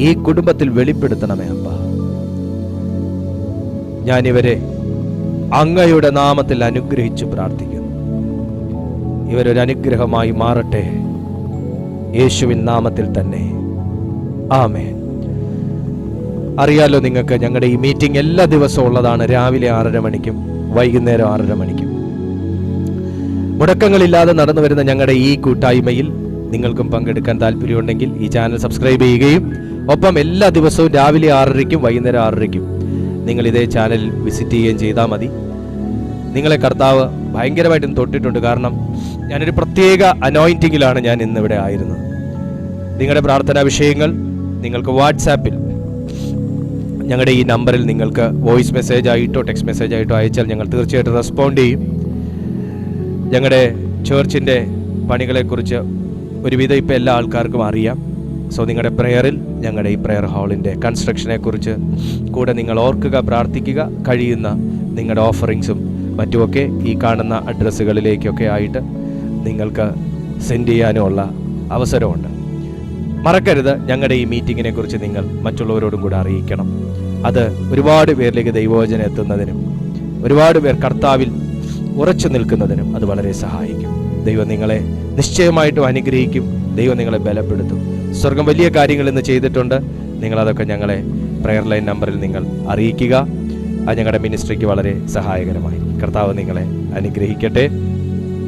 ഈ കുടുംബത്തിൽ വെളിപ്പെടുത്തണമേ അപ്പ. ഞാനിവരെ അങ്ങയുടെ നാമത്തിൽ അനുഗ്രഹിച്ചു പ്രാർത്ഥിക്കുന്നു. ഇവരൊരു അനുഗ്രഹമായി മാറട്ടെ, യേശുവിൻ നാമത്തിൽ തന്നെ, ആമേൻ. അറിയാലോ നിങ്ങൾക്ക്, ഞങ്ങളുടെ ഈ മീറ്റിംഗ് എല്ലാ ദിവസവും ഉള്ളതാണ്. രാവിലെ 6:30 മണിക്കും വൈകുന്നേരം 6:30 മണിക്കും മുടക്കങ്ങളില്ലാതെ നടന്നു വരുന്ന ഞങ്ങളുടെ ഈ കൂട്ടായ്മയിൽ നിങ്ങൾക്കും പങ്കെടുക്കാൻ താല്പര്യമുണ്ടെങ്കിൽ ഈ ചാനൽ സബ്സ്ക്രൈബ് ചെയ്യുകയും ഒപ്പം എല്ലാ ദിവസവും രാവിലെ 6:30 വൈകുന്നേരം 6:30 നിങ്ങൾ ഇതേ ചാനൽ വിസിറ്റ് ചെയ്യുകയും ചെയ്താൽ മതി. നിങ്ങളെ കർത്താവ് ഭയങ്കരമായിട്ടും തൊട്ടിട്ടുണ്ട്. കാരണം ഞാനൊരു പ്രത്യേക അനോയിന്റിങ്ങിലാണ് ഞാൻ ഇന്നിവിടെ ആയിരുന്നത്. നിങ്ങളുടെ പ്രാർത്ഥനാ വിഷയങ്ങൾ നിങ്ങൾക്ക് വാട്സാപ്പിൽ ഞങ്ങളുടെ ഈ നമ്പറിൽ നിങ്ങൾക്ക് വോയിസ് മെസ്സേജ് ആയിട്ടോ ടെക്സ്റ്റ് മെസ്സേജ് ആയിട്ടോ അയച്ചാൽ ഞങ്ങൾ തീർച്ചയായിട്ടും റെസ്പോണ്ട് ചെയ്യും. ഞങ്ങളുടെ ചേർച്ചിൻ്റെ പണികളെക്കുറിച്ച് ഒരുവിധം ഇപ്പോൾ എല്ലാ ആൾക്കാർക്കും അറിയാം. സോ നിങ്ങളുടെ പ്രയറിൽ ഞങ്ങളുടെ ഈ പ്രയർ ഹാളിൻ്റെ കൺസ്ട്രക്ഷനെ കുറിച്ച് കൂടെ നിങ്ങൾ ഓർക്കുക, പ്രാർത്ഥിക്കുക. കഴിയുന്ന നിങ്ങളുടെ ഓഫറിങ്സും മറ്റുമൊക്കെ ഈ കാണുന്ന അഡ്രസ്സുകളിലേക്കൊക്കെ ആയിട്ട് നിങ്ങൾക്ക് സെൻഡ് ചെയ്യാനുള്ള അവസരമുണ്ട്. മറക്കരുത്, ഞങ്ങളുടെ ഈ മീറ്റിങ്ങിനെ കുറിച്ച് നിങ്ങൾ മറ്റുള്ളവരോടും കൂടെ അറിയിക്കണം. അത് ഒരുപാട് പേരിലേക്ക് ദൈവവചനം എത്തുന്നതിനും ഒരുപാട് പേർ കർത്താവിൽ ഉറച്ചു നിൽക്കുന്നതിനും അത് വളരെ സഹായിക്കും. ദൈവം നിങ്ങളെ നിശ്ചയമായിട്ടും അനുഗ്രഹിക്കും. ദൈവം നിങ്ങളെ ബലപ്പെടുത്തും. സ്വർഗം വലിയ കാര്യങ്ങൾ ഇന്ന് ചെയ്തിട്ടുണ്ട്. നിങ്ങളതൊക്കെ ഞങ്ങളെ പ്രയർ ലൈൻ നമ്പറിൽ നിങ്ങൾ അറിയിക്കുക. അത് ഞങ്ങളുടെ മിനിസ്ട്രിക്ക് വളരെ സഹായകരമായി. കർത്താവ് നിങ്ങളെ അനുഗ്രഹിക്കട്ടെ.